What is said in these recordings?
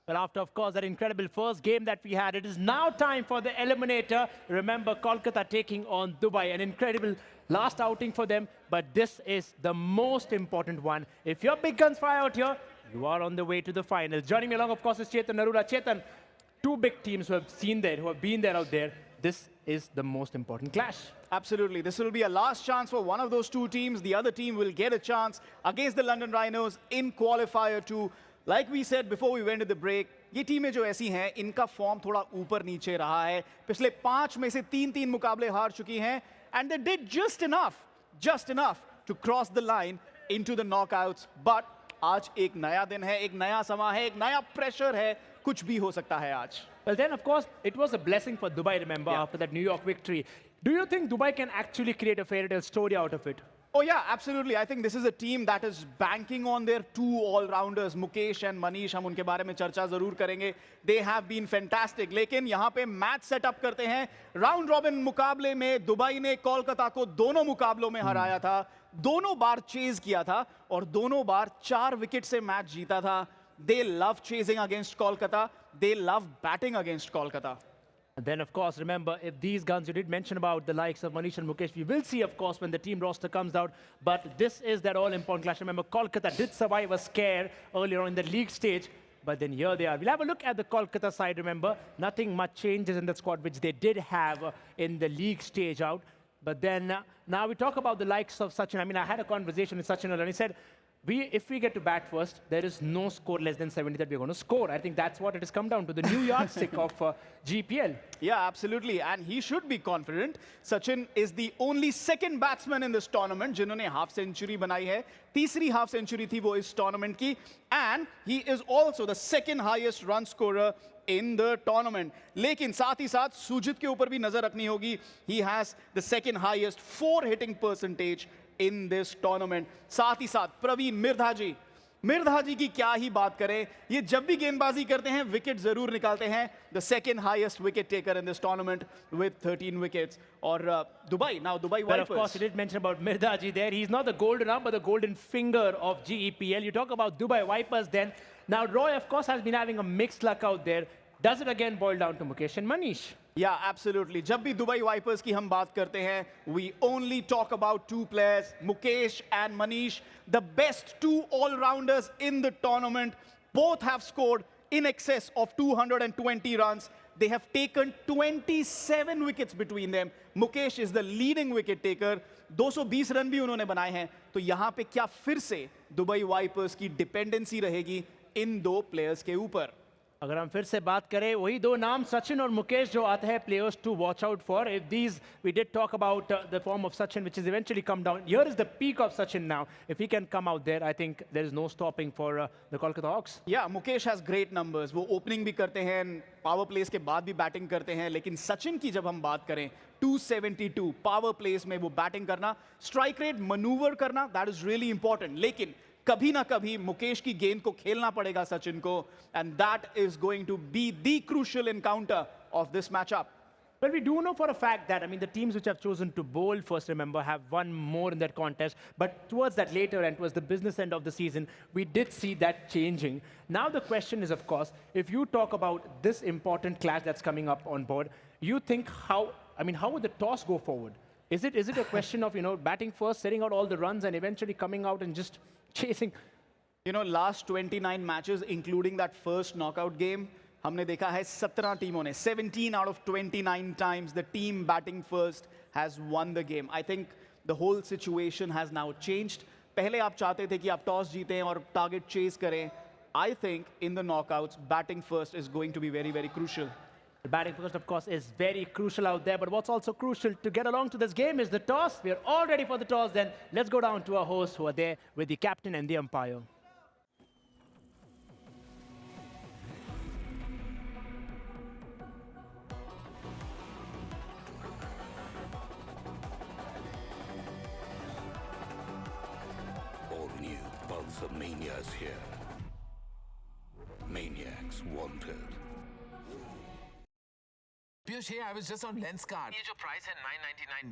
Well, after, of course, that incredible first game that we had, it is now time for the eliminator. Remember, Kolkata taking on Dubai. An incredible last outing for them, but this is the most important one. If your big guns fly out here, you are on the way to the final. Joining me along, of course, is Chetan Narula. Chetan, two big teams who have seen there, who have been there out there. This is the most important clash. Absolutely. This will be a last chance for one of those two teams. The other team will get a chance against the London Rhinos in qualifier 2. Like we said before we went to the break, ये टीमें जो ऐसी हैं, इनका form थोड़ा ऊपर नीचे रहा है. पिछले 5 में से 3 मुकाबले हार चुकी हैं. And they did just enough to cross the line into the knockouts. But आज एक नया दिन है, एक नया समा है, एक नया प्रेशर है. कुछ भी हो सकता है आज. Well, then, of course, it was a blessing for Dubai, remember, after that New York victory. Do you think Dubai can actually create a fairy tale story out of it? Oh yeah, absolutely. I think this is a team that is banking on their 2 all-rounders, Mukesh and Manish. हम उनके बारे में चर्चा जरूर करेंगे. They have been fantastic. लेकिन यहाँ पे मैच सेटअप करते हैं. राउंड रॉबिन मुकाबले में दुबई ने कोलकाता को दोनों मुकाबलों में हराया था. दोनों बार चेज किया था और दोनों बार 4 विकेट से मैच जीता था. They love chasing against Kolkata. They love batting against Kolkata. And then, of course, remember, if these guns, you did mention about the likes of Manish and Mukesh, we will see, of course, when the team roster comes out. But this is that all-important clash. Remember, Kolkata did survive a scare earlier on in the league stage. But then here they are. We'll have a look at the Kolkata side, remember. Nothing much changes in the squad, which they did have in the league stage out. But then, now we talk about the likes of Sachin. I mean, I had a conversation with Sachin earlier, and he said, if we get to bat first, there is no score less than 70 that we're going to score. I think that's what it has come down to, the new yardstick of GPL. Yeah, absolutely. And he should be confident. Sachin is the only second batsman in this tournament जिन्होंने half century बनाई है. तीसरी half century थी वो इस tournament की. And he is also the second highest run scorer in the tournament. लेकिन साथ ही साथ सुजित के ऊपर भी नजर रखनी होगी. He has the second highest 4 hitting percentage in this tournament. साथ ही साथ प्रवीण मिर्धा जी की क्या ही बात करें. ये जब भी गेंदबाजी करते हैं विकेट जरूर निकालते हैं. The second highest wicket taker in this tournament with 13 wickets. और Dubai Vipers. Well, of course, you did mention about Mirza ji there. He's not the golden arm, but the golden finger of GEPL. You talk about Dubai Vipers then. Now, Roy, of course, has been having a mixed luck out there. Does it again boil down to Mukesh and Manish? Yeah, absolutely. जब भी Dubai wipers की हम बात करते हैं, we only talk about 2 players, Mukesh and Manish, the best 2 all-rounders in the tournament. Both have scored in excess of 220 runs. They have taken 27 wickets between them. Mukesh is the leading wicket taker. 220 run भी उन्होंने बनाए हैं. तो यहाँ पे क्या फिर से दुबई वाइपर्स की डिपेंडेंसी रहेगी इन 2 प्लेयर्स के ऊपर? अगर हम फिर से बात करें वही 2 नाम सचिन और मुकेश जो आते हैं players to watch out for. If these, we did talk about the form of Sachin, which has eventually come down. Here is the peak of Sachin now. If he can come out there, I think there is no stopping for the Kolkata Hawks. Yeah, Mukesh has great numbers. वो opening भी करते हैं, power place के बाद भी batting करते हैं. लेकिन सचिन की जब हम बात करें, 272 पावर प्लेस में वो बैटिंग करना, स्ट्राइक रेट मनूवर करना, that is really important. लेकिन कभी ना कभी मुकेश की गेंद को खेलना पड़ेगा सचिन को, and that is going to be the crucial encounter of this matchup. Well, we do know for a fact that, I mean, the teams which have chosen to bowl first, remember, have won more in that contest. But towards that later end, towards the business end of the season, we did see that changing. Now the question is, of course, if you talk about this important clash that's coming up on board, you think how would the toss go forward? Is it a question of, batting first, setting out all the runs, and eventually coming out and just chasing? Last 29 matches, including that first knockout game, हमने देखा है 17 टीमों ने, 17 out of 29 times the team batting first has won the game. I think the whole situation has now changed. पहले आप चाहते थे कि आप टॉस जीतें और टारगेट चेस करें. I think in the knockouts, batting first is going to be very, very crucial. The batting first, of course, is very crucial out there. But what's also crucial to get along to this game is the toss. We are all ready for the toss. Then let's go down to our hosts who are there with the captain and the umpire. All new Pulsar Mania's here. Maniacs wanted. Piyush, hey, I was just on Lenscart. ये जो price है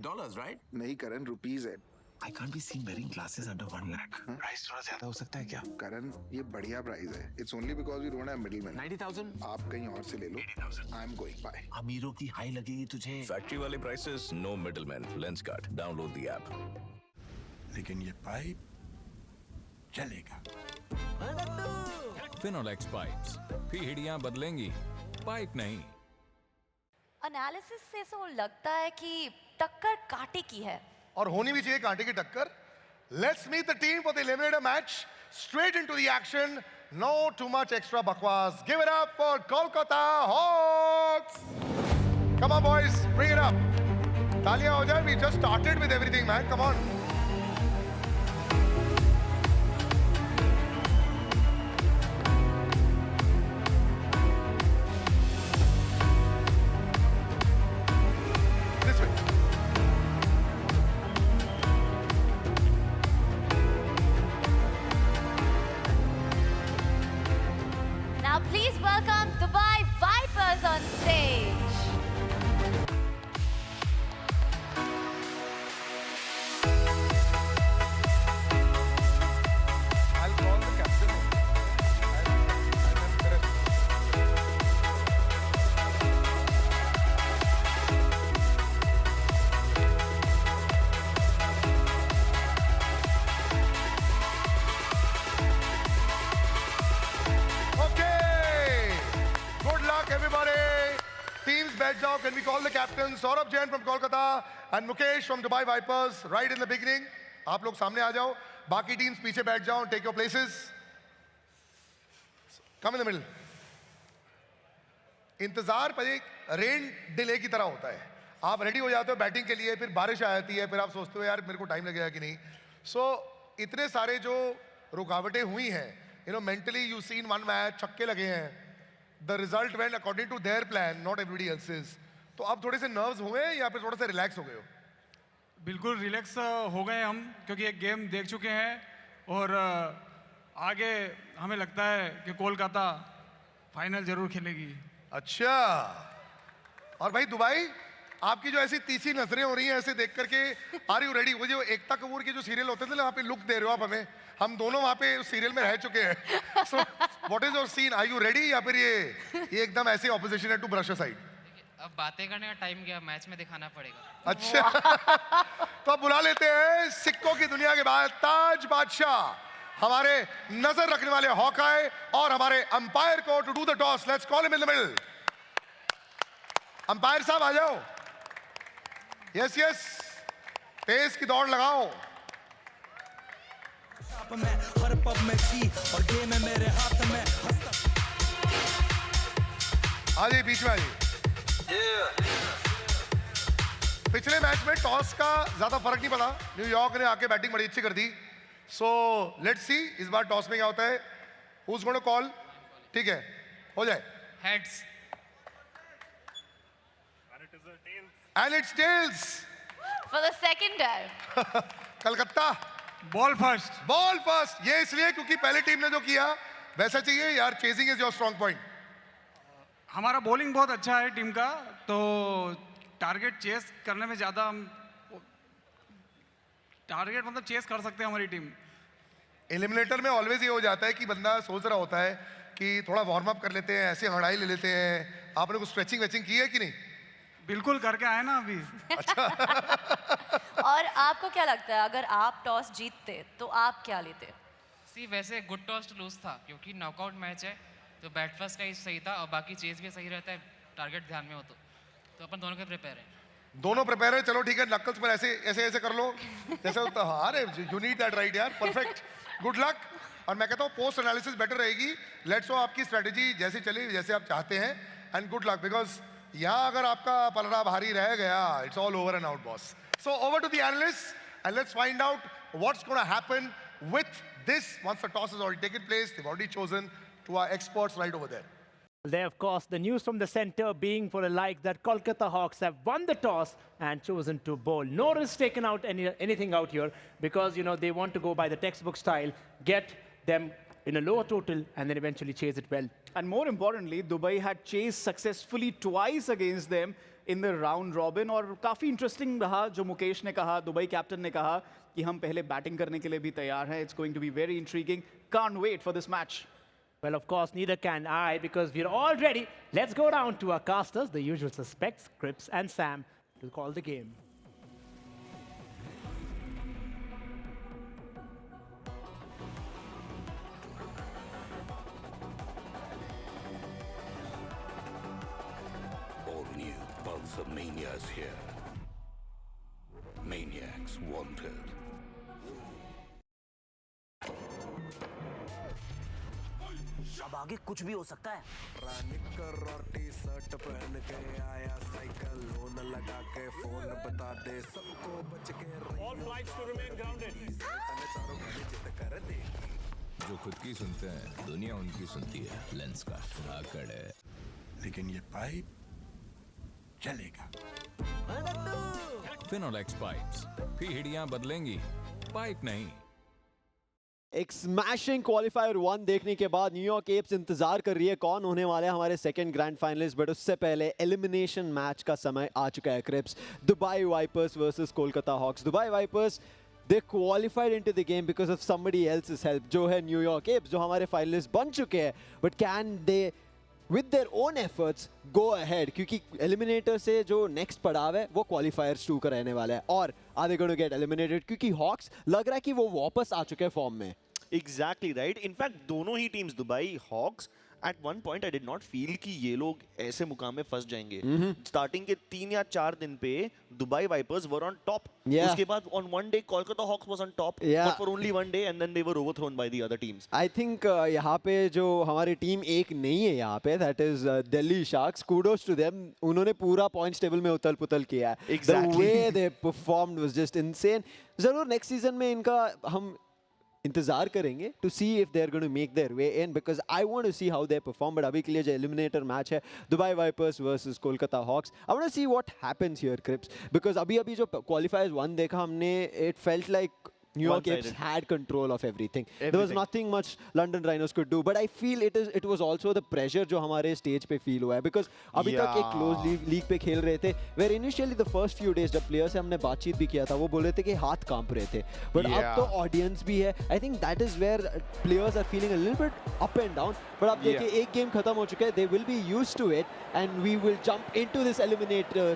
$999, right? नहीं करण, rupees है. I can't be seen wearing glasses under 1 lakh. Price थोड़ा ज्यादा हो सकता है क्या? करण ये बढ़िया प्राइस है. It's only because we don't have middlemen. 90,000. आप कहीं और से ले लो. 80,000. I'm going. Bye. अमीरों की हाई लगेगी तुझे. Factory wale prices, no middlemen. Lenskart. Download the app. लेकिन ये पाइप चलेगा. फिनोलेक्स पाइप्स पीढ़ियां बदलेंगी, पाइप नहीं. एनालिसिस से ऐसा लगता है कि टक्कर कांटे की है. और होनी भी चाहिए कांटे की टक्कर. Let's meet the team for the eliminator match. Straight into the action. No too much extra बकवास. Give it up for Kolkata Hawks. Come on boys, bring it up. तालियां हो जाए. We just started with everything man. Come on. This way. Now please welcome Dubai Vipers on stage. I'll call the captain. Okay. Good luck, everybody. Teams bed down. Can we call the captains? Saurabh Jain from Kolkata and Mukesh from Dubai Vipers. Right in the beginning. आप लोग सामने आ जाओ. बाकी teams पीछे बैठ जाओ. Take your places. Come in the middle. इंतजार पर एक रेन डिले की तरह होता है. आप रेडी हो जाते हो बैटिंग के लिए, फिर बारिश आ जाती है, फिर आप सोचते हो यार मेरे को टाइम लगेगा कि नहीं. सो इतने सारे जो रुकावटें हुई हैं, you know mentally you seen one match, छक्के लगे हैं. The result went according to their plan, not everybody else's. तो अब थोड़े से नर्व्स हुए या फिर थोड़ा सा रिलैक्स हो गए हो? बिल्कुल रिलैक्स हो गए हम, क्योंकि एक गेम देख चुके हैं और आगे हमें लगता है कि कोलकाता फाइनल जरूर खेलेगी. अच्छा. और भाई दुबई, आपकी जो ऐसी तीसरी नजरें हो रही हैं ऐसे देख करके, आर यू रेडी? वो जो एकता कपूर के जो सीरियल होते थे ना, वहाँ पे लुक दे रहे हो आप हमें. हम दोनों वहाँ पे उस सीरियल में रह चुके हैं. So what is your scene? Are you ready या फिर ये एकदम ऐसे ऑपोजिशन है टू ब्रश असाइड? अब बातें करने का टाइम गया, मैच में दिखाना पड़ेगा. अच्छा. तो अब बुला लेते हैं सिक्कों की दुनिया के बाद ताज बादशाह, हमारे नजर रखने वाले हॉकाय और हमारे अंपायर को to do the toss. Let's call him in the middle. Umpire साहब आ जाओ. यस यस, तेज की दौड़ लगाओ. हर पब में की और गेम है मेरे हाथ में. आ जाइए बीच में आ जाइए. पिछले मैच में टॉस का ज्यादा फर्क नहीं पड़ा. न्यूयॉर्क ने आके बैटिंग बड़ी अच्छी कर दी. सो लेट्स सी इस बार टॉस में क्या होता है. Who's going to call? ठीक है, हो जाए. Heads. And it's tails. For the second time. Calcutta ball first. Ball first. ये इसलिए क्योंकि पहले टीम ने जो किया वैसा चाहिए यार. Chasing is your strong point. हमारा बॉलिंग बहुत अच्छा है टीम का, तो टारगेट चेस करने में ज़्यादा हम टारगेट मतलब चेस कर सकते हैं हमारी टीम. एलिमिनेटर में ऑलवेज ये हो जाता है कि बंदा सोच रहा होता है कि थोड़ा वार्म अप कर लेते हैं, ऐसे हड़ाई ले लेते हैं. आपने कुछ स्ट्रेचिंग वेचिंग की है कि नहीं? बिल्कुल करके आए ना अभी. और आपको क्या लगता है अगर आप टॉस जीतते तो आप क्या लेते? सी वैसे गुड टॉस टू लूज था, क्योंकि नॉकआउट मैच है, तो बैट फर्स्ट का ही सही था और बाकी चेस भी सही रहता है, टारगेट ध्यान में हो तो अपन दोनों के प्रिपेयर हैं. दोनों प्रिपेयर है. चलो ठीक है, नक्कल्स पर ऐसे ऐसे ऐसे कर लो जैसे होता. अरे यू नीड दैट राइट यार. परफेक्ट. Good luck. और मैं कहता हूँ पोस्ट एनालिसिस बेटर रहेगी. लेट्स हो आपकी स्ट्रेटेजी जैसे चले जैसे आप चाहते हैं. एंड गुड लक, बिकॉज यहाँ अगर आपका पलड़ा भारी रह गया, it's all over and out boss. So over to the analyst and let's find out what's gonna happen with this. Once the toss has already taken place, they've already chosen to our experts right over there. There, of course, the news from the center being for a like that Kolkata Hawks have won the toss and chosen to bowl. No risk taken out anything out here because, you know, they want to go by the textbook style, get them in a lower total and then eventually chase it well. And more importantly, Dubai had chased successfully twice against them in the round robin. और काफ़ी interesting रहा जो मुकेश ने कहा, Dubai captain ने कहा कि हम पहले बैटिंग करने के लिए भी तैयार हैं. It's going to be very intriguing. Can't wait for this match. Well, of course, neither can I, because we're all ready. Let's go down to our casters, the usual suspects, Cripps and Sam, to call the game. All new Pulsar Mania is here. Maniacs wanted. अब आगे कुछ भी हो सकता है. निकर और T shirt पहन के आया साइकिल लोन लगा के फोन बता दे सबको बच के all flights to remain grounded चारों गाड़ी जिद कर देगी. जो खुद की सुनते हैं दुनिया उनकी सुनती है. लेंस का आकड़ है, लेकिन ये पाइप चलेगा. फिनोलेक्स पाइप्स. पीढ़ियां बदलेंगी, पाइप नहीं. एक स्मैशिंग क्वालिफायर 1 देखने के बाद न्यूयॉर्क एप्स इंतजार कर रही है कौन होने वाले हैं हमारे सेकंड ग्रैंड फाइनलिस्ट. बट उससे पहले एलिमिनेशन मैच का समय आ चुका है. Cripps, Dubai Vipers versus Kolkata Hawks. Dubai Vipers they qualified into the game because of somebody else's help, जो है न्यूयॉर्क एप्स, जो हमारे फाइनलिस्ट बन चुके हैं. But can they with their own efforts go ahead, क्योंकि एलिमिनेटर से जो नेक्स्ट पड़ाव है वो क्वालिफायर्स 2 का रहने वाला है. और are they going to get eliminated? क्योंकि हॉक्स लग रहा है कि वो वापस आ चुके हैं फॉर्म में. Exactly right. In fact, दोनों ही teams Dubai Hawks at one point I did not feel कि ये लोग ऐसे मुकाम में फंस जाएंगे. स्टार्टिंग के 3 या 4 दिन पे Dubai Vipers were on top. उसके बाद on one day Kolkata Hawks was on top, but for only one day, and then they were overthrown by the other teams. I think यहाँ पे जो हमारी टीम एक नहीं है यहाँ पे, that is Delhi Sharks. Kudos to them. उन्होंने पूरा पॉइंट्स टेबल में उथल-पुथल किया है. Exactly. The way they performed was just insane. जरूर नेक्स्ट सीजन में इनका हम इंतजार करेंगे to see if they're going to make their way in, because I want to see how they perform. But अभी के लिए जो eliminator match है Dubai Vipers versus Kolkata Hawks, I want to see what happens here, Cripps, because अभी जो qualifiers 1 देखा हमने, it felt like New York Apes had control of everything. There was nothing much London Rhinos could do, but I feel it was also the pressure जो हमारे stage पे feel हुआ है, because अभी तक एक close league पे खेल रहे थे, where initially the first few days जब players से हमने बातचीत भी किया था वो बोल रहे थे कि हाथ कांप रहे थे, but अब तो audience भी है. I think that is where players are feeling a little bit up and down. but अब देखिए एक game खत्म हो चुका है, they will be used to it, and we will jump into this eliminator.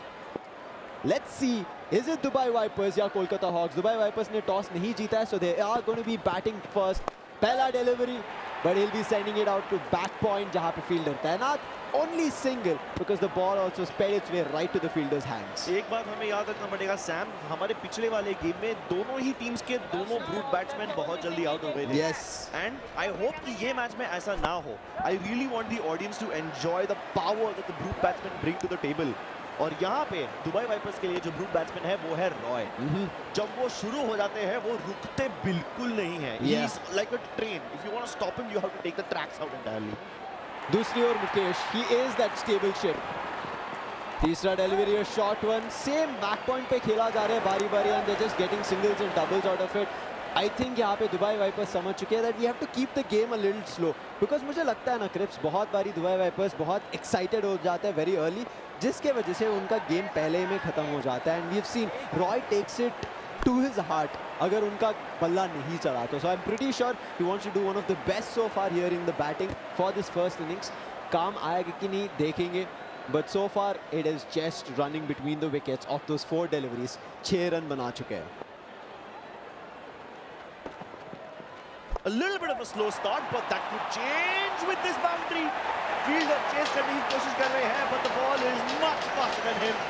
Let's see, is it Dubai Vipers या Kolkata Hawks? Dubai Vipers ने toss नहीं जीता है, so they are going to be batting first. पहला delivery, but he'll be sending it out to back point जहाँ पे fielder तैनात. Only single, because the ball also sped its way right to the fielder's hands. एक बात हमें याद रखना पड़ेगा सैम, हमारे पिछले वाले गेम में दोनों ही टीम्स के दोनों ब्रूट बैट्समैन बहुत जल्दी आउट हो गए थे. Yes. And I hope कि ये मैच में ऐसा ना हो. I really want the audience to enjoy the power that the brute batsmen bring to the table. और यहाँ पे दुबई वाइपर्स के लिए जो ब्रूट बैट्समैन है वो है रॉय. जब वो शुरू हो जाते हैं वो रुकते बिल्कुल नहीं है. He is like a train. If you want to stop him, you have to take the tracks out entirely. दूसरी ओर Mukesh, he is that stable ship. तीसरा delivery, short one, same back point पे खेला जा रहा है बारी बारी, and they're just getting singles and doubles out of it. I think यहाँ पे दुबई वाइपर्स समझ चुके हैं that we have to keep the game a little slow, because मुझे लगता है ना क्रिप्स, बहुत बारी दुबई वाइपर्स बहुत एक्साइटेड हो जाते हैं very early, जिसके वजह से उनका गेम पहले में खत्म हो जाता है. And we've seen Roy takes it to his heart अगर उनका बल्ला नहीं चढ़ा तो. So I'm pretty sure he wants to do one of the best so far here in the batting for this first innings. काम आएगा कि नहीं देखेंगे, but so far it is just running between the wickets of those 4 deliveries. 6 run बना चुके हैं. A little bit of a slow start, but that could change with this boundary. Fielder chase करने की कोशिश कर रहे हैं, but the ball is much faster than him.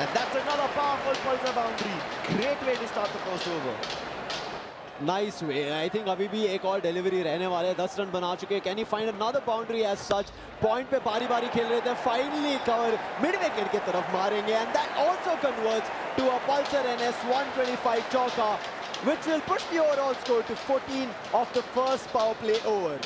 And that's another powerful pulsar boundary. Great way to start the first over. Nice way. I think अभी भी एक और डिलीवरी रहने वाले हैं. 10 रन बना चुके हैं. Can he find another boundary as such? Point पे बारी-बारी खेल रहे थे. Finally cover mid wicket की तरफ मारेंगे, and that also converts to a Pulsar NS 125 chauka, which will push the overall score to 14 of the first power play over.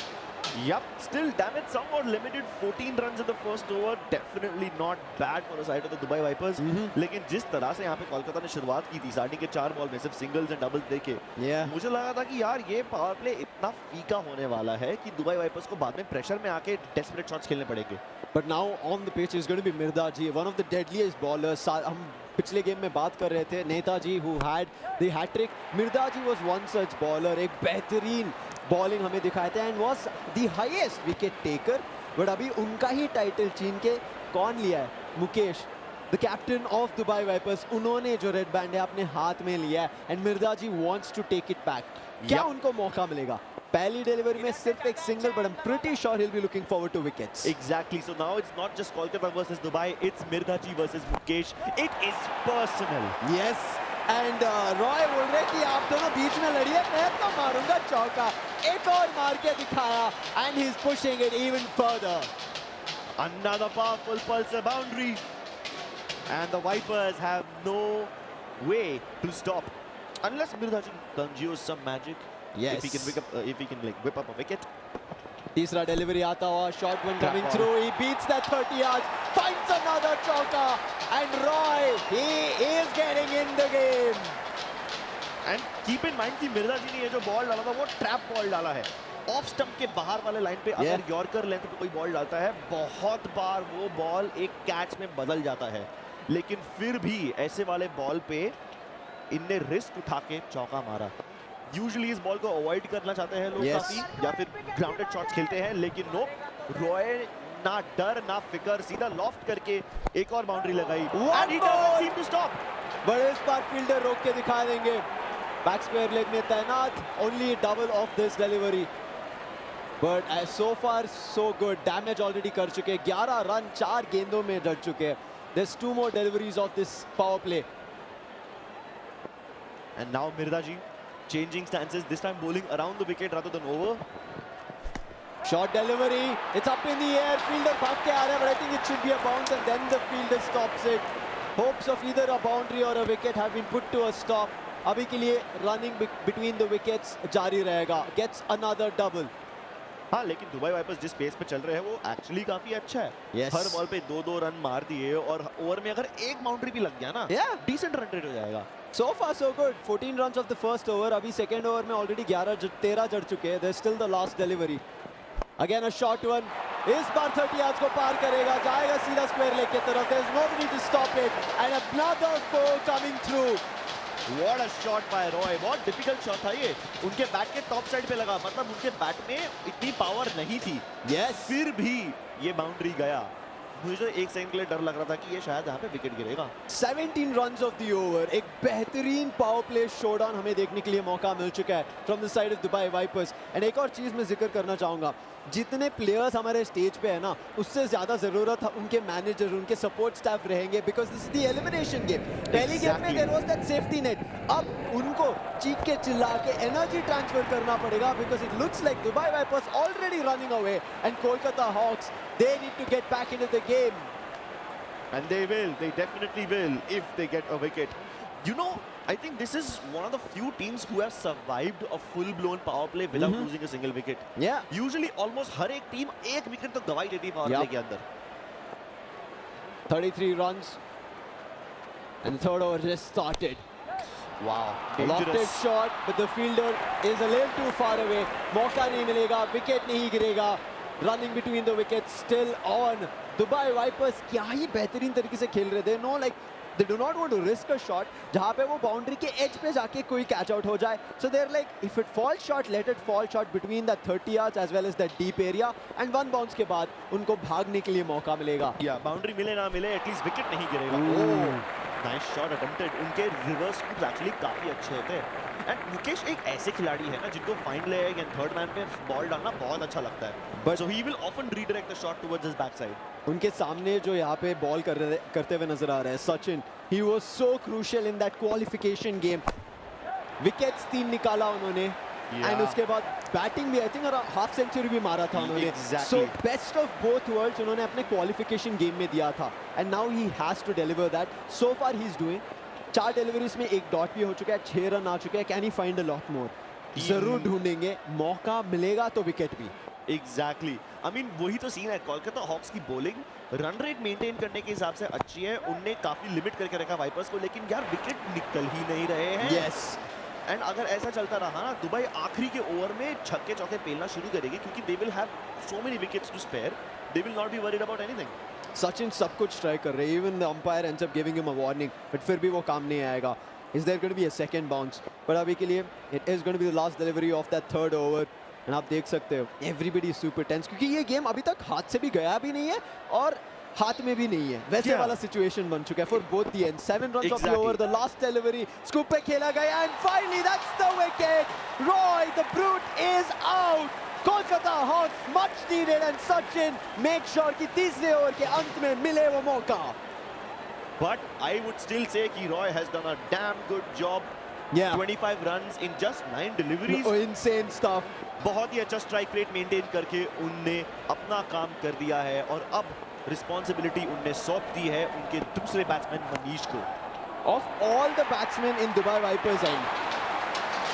Yep, still damage somewhat limited. 14 runs in the first over. Definitely not bad for the side of the Dubai Vipers. लेकिन जिस तरह से यहाँ पे कोलकाता ने शुरुआत की थी, स्टार्टिंग के 4 बॉल में सिर्फ सिंगल्स एंड डबल्स देखे, मुझे लगा था कि यार ये पावर प्ले इतना फीका होने वाला है कि दुबई वाइपर्स को बाद में प्रेशर में आके डेस्परेट शॉट्स खेलने पड़ेंगे. But now on the pitch is going to be Mirdaji, one of the deadliest bowlers. हम पिछले गेम में बात कर रहे थे Netaji who had the hat trick. Mirdaji was one such bowler, एक बेहतरीन बॉलिंग हमें दिखाए थे and was the highest wicket taker. But अभी उनका ही टाइटल छीन के कौन लिया है? Mukesh, the captain of Dubai Vipers. उन्होंने जो रेड बैंड है अपने हाथ में लिया है and Mirdaji wants to take it back. क्या उनको मौका मिलेगा? पहली डिलीवरी में सिर्फ एक single, but I'm pretty sure he'll be looking forward to wickets. Exactly. So now it's not just Kolkata versus Dubai, it's Mirdaji versus Mukesh. It is personal. Yes. And Roy बोल रहे कि आप दोनों बीच में लड़िए, मैं तो मारूंगा चौका. एक और मार के दिखाया and he's pushing it even further. Another powerful pulsar boundary. And the Vipers have no way to stop. Unless Mirdaji conjures some magic. Yes. If he can like whip up a wicket. तीसरा delivery आता हुआ, short one coming through. He beats that 30 yards, finds another chauka, and Roy, he is getting in the game. And keep in mind कि मिर्जाजी ने ये जो ball डाला था वो ट्रैप बॉल डाला है. ऑफ स्टंप के बाहर वाले लाइन पे अगर यॉर्कर लेंथ पे कोई बॉल डालता है, बहुत बार वो बॉल एक कैच में बदल जाता है. लेकिन फिर भी ऐसे वाले बॉल पे इनने रिस्क उठा के चौका मारा. यूजुअली इस बॉल को अवॉइड करना चाहते हैं लोग काफी, या फिर ग्राउंडेड शॉट्स खेलते हैं, लेकिन नो, रॉय ना डर ना फिकर, सीधा लॉफ्ट करके एक और बाउंड्री लगाई. And he doesn't seem to stop. बड़े इस बार फील्डर रोक के दिखा देंगे. बैक स्क्वायर लेग में तैनात, only double of this delivery. But so far so good. Damage already कर चुके, 11 रन 4 गेंदों में जड़ चुके. There's 2 more deliveries of this power play. And now Mirdaji changing stances, this time bowling around the wicket rather than over. Short delivery, it's up in the air, fielder भाग के आ रहा है, but I think it should be a bounce and then the fielder stops it. Hopes of either a boundary or a wicket have been put to a stop. अभी के लिए running between the wickets जारी रहेगा. Gets another double. हाँ, लेकिन Dubai wipers जिस pace पे चल रहे हैं वो एक्चुअली काफी अच्छा है. Yes. हर बॉल पे 2-2 रन मार दिए और ओवर में अगर एक बाउंड्री भी लग गया ना, डिसेंट रन रेट हो जाएगा. So far so good. 14 runs of the first over. अभी second over में already 13 जड़ चुके हैं. There's still the last delivery. Again a short one. इस बार 30 yards को पार करेगा, जाएगा सीधा स्क्वायर लेग की तरफ. There's nobody to stop it. And another four coming through. What a shot by Roy. बहुत difficult shot था ये. उनके बैट के टॉप साइड पे लगा, मतलब उनके बैट में इतनी पावर नहीं थी. Yes. फिर भी ये बाउंड्री गया. मुझे एक सेकंड के लिए डर लग रहा था कि ये शायद यहाँ पे विकेट गिरेगा. 17 runs of the over. एक बेहतरीन पावर प्ले शोडाउन हमें देखने के लिए मौका मिल चुका है from the side of Dubai Vipers. And एक और चीज मैं जिक्र करना चाहूंगा, जितने प्लेयर्स हमारे स्टेज पे है ना, उससे ज्यादा जरूरत उनके मैनेजर, उनके सपोर्ट स्टाफ रहेंगे, because this is the elimination game. पहली गेम में there was that safety net. अब उनको चीख के चिल्ला के एनर्जी ट्रांसफर करना पड़ेगा, because it looks like Dubai Vipers already running away and Kolkata Hawks, they need to get back into the game. And they will. They definitely will if they get a wicket. You know, I think this is one of the few teams who have survived a full-blown power play without losing a single wicket. Yeah. Usually, almost हर एक team एक wicket तो गवा ही देती है power play के अंदर. 33 runs, and the third over just started. Wow. Lofted shot, but the fielder is a little too far away. मौका नहीं मिलेगा, विकेट नहीं गिरेगा. Running between the wickets, still on. Dubai Vipers क्या ही बेहतरीन तरीके से खेल रहे थे. No, like they do not want to risk a shot जहाँ पे वो बाउंड्री के एज पे जाके कोई कैच आउट हो जाए. So they're like, if it falls short, let it fall short between that 30 yards as well as that deep area. And one bounce के बाद उनको भागने के लिए मौका मिलेगा. Yeah, बाउंड्री मिले ना मिले, एटलीस्ट विकेट नहीं गिरेगा. Oh, nice shot attempted. उनके रिवर्स स्कूप्स एक्चुअली काफी अच्छे होते हैं. एंड मुकेश एक ऐसे खिलाड़ी है ना जिनको fine leg and third man पे बॉल डालना बहुत अच्छा लगता है. But so he will often redirect the shot towards his back side. उनके सामने जो यहाँ पे बॉल करते हुए नजर आ रहा है Sachin, he was so crucial in that qualification game. Wickets 3 निकाला उन्होंने, एंड उसके बाद बैटिंग भी आई थिंक हाफ सेंचुरी भी मारा था उन्होंने. So best of both worlds उन्होंने अपने क्वालिफिकेशन गेम में दिया था, and now he has to deliver that. So far he is doing. 4 deliveries में 1 डॉट भी हो चुका है, 6 रन आ चुके हैं. Can he find a lot more? जरूर ढूंढेंगे, मौका मिलेगा तो विकेट भी. एग्जैक्टली आई मीन वही तो सीन है। कोलकाता हॉक्स की बॉलिंग रन रेट मेंटेन करने के हिसाब से अच्छी है, उनने काफी लिमिट करके रखा वाइपर्स को, लेकिन यार विकेट निकल ही नहीं रहे हैं। यस एंड अगर ऐसा चलता रहा ना, दुबई आखिरी के ओवर में छक्के चौके पेलना शुरू करेगी, क्योंकि they will have so many wickets to spare, they will not be worried about anything. Sachin सब कुछ ट्राई कर रहे हैं, even the umpire ends up giving him a warning, but फिर भी वो काम नहीं आएगा। Is there going to be a second bounce? पर अभी के लिए it is going to be the last delivery of that third over. And आप देख सकते हो एवरीबॉडी इज सुपर टेंस, क्योंकि ये गेम अभी तक हाथ से भी गया भी नहीं है और हाथ में भी नहीं है, वैसे वाला सिचुएशन बन चुका है for both the end. 7 runs of the over, the last delivery scoop पे खेला गया and finally that's the wicket. Roy the Brute is out. Kolkata Hawks much needed and Sachin make sure कि तीसरे ओवर के अंत में मिले वो मौका। But I would still say कि Roy has done a damn good job. 25 runs in just 9 deliveries. Insane stuff. बहुत ही अच्छा स्ट्राइक रेट मेंटेन करके उनने अपना काम कर दिया है और अब रिस्पॉन्सिबिलिटी उनने सौंप दी है उनके दूसरे बैट्समैन मनीष को। Of all the batsmen in Dubai Vipers end,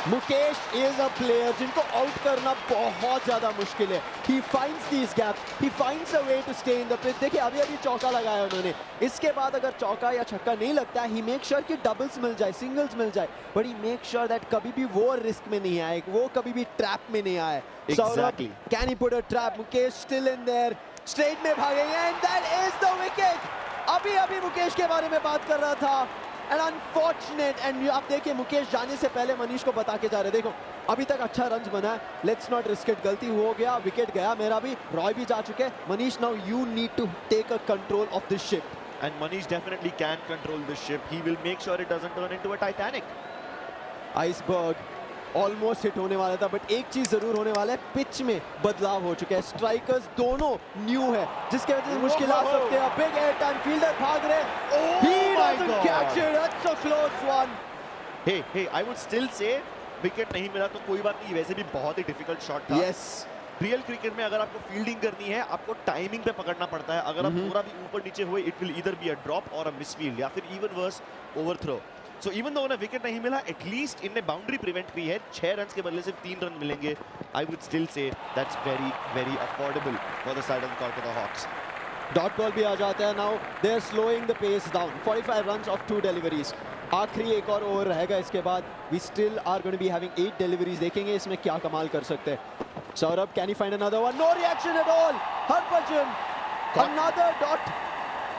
Mukesh is a player जिनको आउट करना बहुत ज्यादा मुश्किल है। He finds these gaps, he finds a way to stay in the pitch. देखिए अभी चौका लगाया उन्होंने, इसके बाद अगर चौका या छक्का नहीं लगता है, he makes sure कि डबल्स मिल जाए, सिंगल्स मिल जाए, but he makes sure that कभी भी वो रिस्क में नहीं आए, वो कभी भी ट्रैप में नहीं आए। Exactly. Can he put a trap? Mukesh still in there, straight में भागेंगे and that is the wicket. अभी मुकेश के बारे में बात कर रहा था एंड अनफॉर्चुनेट। एंड आप देखिए मुकेश जाने से पहले मनीष को बता के जा रहे, देखो अभी तक अच्छा रन बना है, लेट्स नॉट रिस्क इट, गलती हो गया, विकेट गया मेरा भी, रॉय भी जा चुके हैं, Manish now you need to take a control of this ship. And Manish definitely can control this ship. He will make sure it doesn't turn into a Titanic. Iceberg almost hit होने वाला था, बट एक चीज जरूर होने वाला है, pitch में बदलाव हो चुका है, स्ट्राइकर्स दोनों न्यू है, जिसके वजह से मुश्किल आ सकते हैं। बिग एयर टाइम, फील्डर भाग रहे, he doesn't catch it, that's a close one. Hey, I would still say wicket नहीं मिला तो कोई बात नहीं, वैसे भी बहुत ही डिफिकल्ट शॉट था। Yes. रियल क्रिकेट में अगर आपको फील्डिंग करनी है, आपको टाइमिंग पे पकड़ना पड़ता है, अगर आप थोड़ा भी ऊपर नीचे हुए, it will either be a drop और अ मिसफील्ड या फिर even worse overthrow. So even though उन्हें विकेट नहीं मिला, एटलीस्ट इनने बाउंड्री प्रिवेंट की है, 6 रन्स के बदले सिर्फ 3 रन मिलेंगे। I would still say that's very very affordable for the side of Kolkata Hawks. Dot ball भी आ जाता है, now they are slowing the pace down. 45 runs of 2 deliveries, आखिरी एक और ओवर रहेगा इसके बाद, we still are going to be having 8 deliveries, देखेंगे इसमें क्या कमाल कर सकते हैं। Saurabh, can he find another one? No reaction at all. Harbhajan another dot,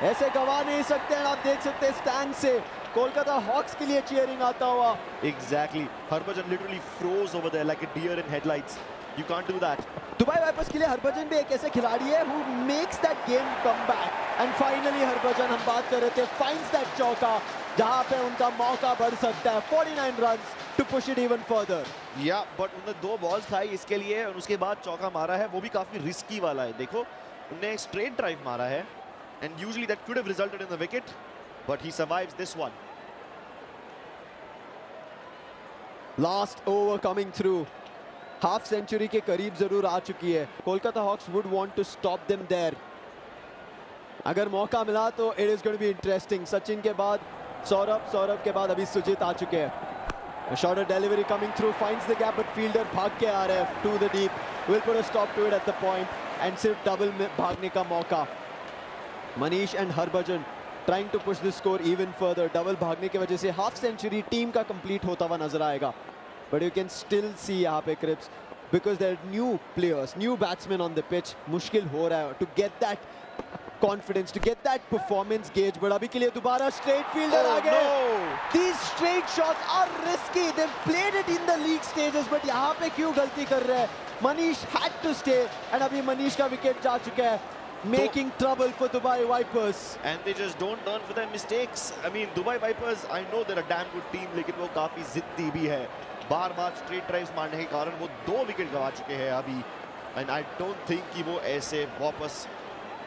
ऐसे गवा नहीं सकते हैं, आप देख सकते हैं स्टैंड से कोलकाता हॉक्स के लिए चीयरिंग आता हुआ। Exactly. Harbhajan literally froze over there like a deer in headlights. You can't do that. Dubai Vipers के लिए हरभजन भी एक ऐसे खिलाड़ी है who makes that game come back. And finally Harbhajan, हम बात कर रहे थे, finds that चौका जहां पे उनका मौका बढ़ सकता है। 49 runs to push it even further. Yeah, but उन्होंने 2 बॉल्स खाई इसके लिए और उसके बाद चौका मारा है, वो भी काफी रिस्की वाला है। देखो उन्होंने स्ट्रेट ड्राइव मारा है and usually that could have resulted in the wicket, but he survives this one. Last over coming through. Half century के करीब जरूर आ चुकी है। Kolkata Hawks would want to stop them there. अगर मौका मिला तो it is going to be interesting. Sachin के बाद सौरभ के बाद अभी सुजीत आ चुके हैं। Shorter delivery coming through, finds the gap, but fielder भाग के आ रहे हैं to the deep, will put a stop to it at the point and सिर्फ डबल में भागने का मौका। Manish and Harbhajan trying to push the score even further. Double भागने की वजह से हाफ सेंचुरी टीम का कंप्लीट होता हुआ नजर आएगा, but you can still see यहाँ पे Cripps, because there are new players, new batsman on the pitch. मुश्किल हो रहा है to get that confidence, to get that performance gauge. But अभी के लिए दोबारा स्ट्रेट फील्डर आ गए। These straight shots are risky. They've played it in the league stages, but यहाँ पे क्यों गलती कर रहे हैं? Manish had to stay, and अभी मनीष का विकेट जा चुका है, making trouble for Dubai Vipers. And they just don't learn for their mistakes. I mean, Dubai Vipers, I know they're a damn good team, लेकिन वो काफी जिद्दी भी है। बार-बार स्ट्रेट ड्राइव्स मारने के कारण वो 2 विकेट गवा चुके हैं अभी, and I don't think कि वो ऐसे वापस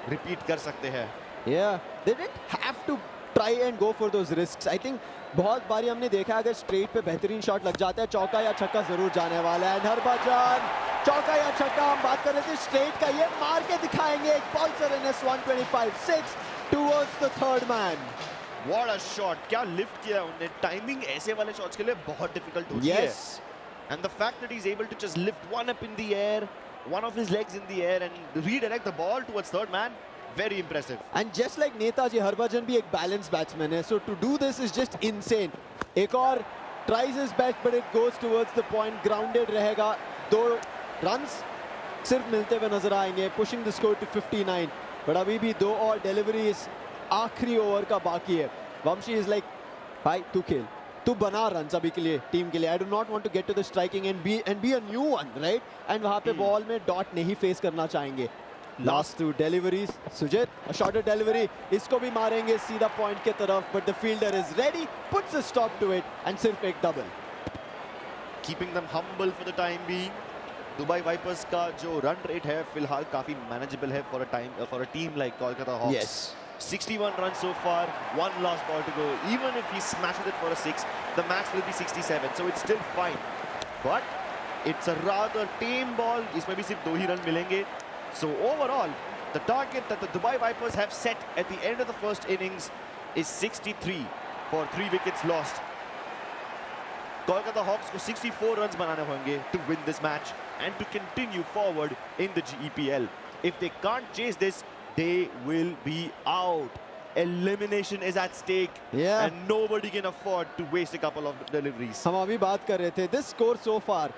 रिपीट कर सकते हैं। Yeah, they didn't have to try and go for those risks. I think बहुत बारी हमने देखा है, अगर स्ट्रेट पे बेहतरीन शॉट लग जाता है, चौका या छक्का जरूर जाने वाला है। हरभजन, चौका या छक्का, हम बात कर रहे थे स्ट्रेट का, ये मार के दिखाएंगे। एक Pulsar NS 125-6 towards the third man. What a shot! क्या लिफ्ट किया उन्होंने। टाइमिंग ऐसे वाले शॉट्स के लिए बहुत डिफिकल्ट होती है। And the fact that he's able to just lift one up in the air one of his legs in the air and redirect the ball towards third man. Very impressive. And just like Netaji, Harbhajan भी एक balanced batsman है. So to do this is just insane. एक और tries his best but it goes towards the point. Grounded रहेगा. 2 runs सिर्फ मिलते हुए नजर आएंगे. Pushing the score to 59. But अभी भी 2 और deliveries आखिरी ओवर का बाकी है. Vamshi is like, भाई तू खेल. तू बना runs अभी के लिए टीम के लिए. I do not want to get to the striking and be a new one, right? And वहाँ पे बॉल में dot नहीं face करना चाहेंगे. Last 2 deliveries. Sujit, a shorter delivery. इसको भी मारेंगे सीधा point के तरफ. But the fielder is ready, puts a stop to it and सिर्फ एक double. Keeping them humble for the time being. Dubai Vipers का जो run rate है फिलहाल काफी manageable है for a team like Kolkata Hawks. Yes. 61 runs so far, 1 last ball to go. Even if he smashes it for a 6, the max will be 67. So it's still fine. But it's a rather tame ball. इसमें भी सिर्फ 2 ही run मिलेंगे. So overall, the target that the Dubai Vipers have set at the end of the first innings is 63 for 3 wickets lost. Kolkata Hawks को 64 runs बनाने होंगे to win this match and to continue forward in the GEPL. If they can't chase this, they will be out. Elimination is at stake. Yeah. And nobody can afford to waste a couple of deliveries. हम अभी बात कर रहे थे. This score so far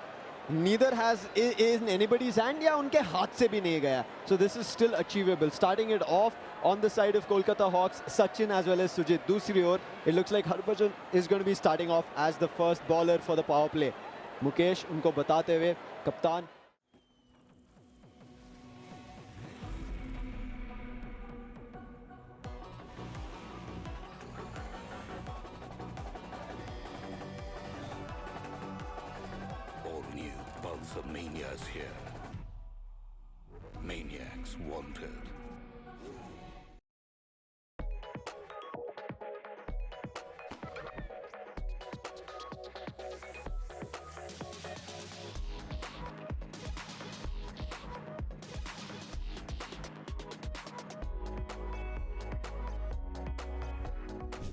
neither is in anybody's hand या उनके हाथ से भी नहीं गया. So this is still achievable. Starting it off on the side of Kolkata Hawks, Sachin as well as Sujit. दूसरी ओर it looks like Harbhajan is going to be starting off as the first bowler for the power play. Mukesh उनको बताते हुए कप्तान. Pulsar Mania is here. Maniacs wanted.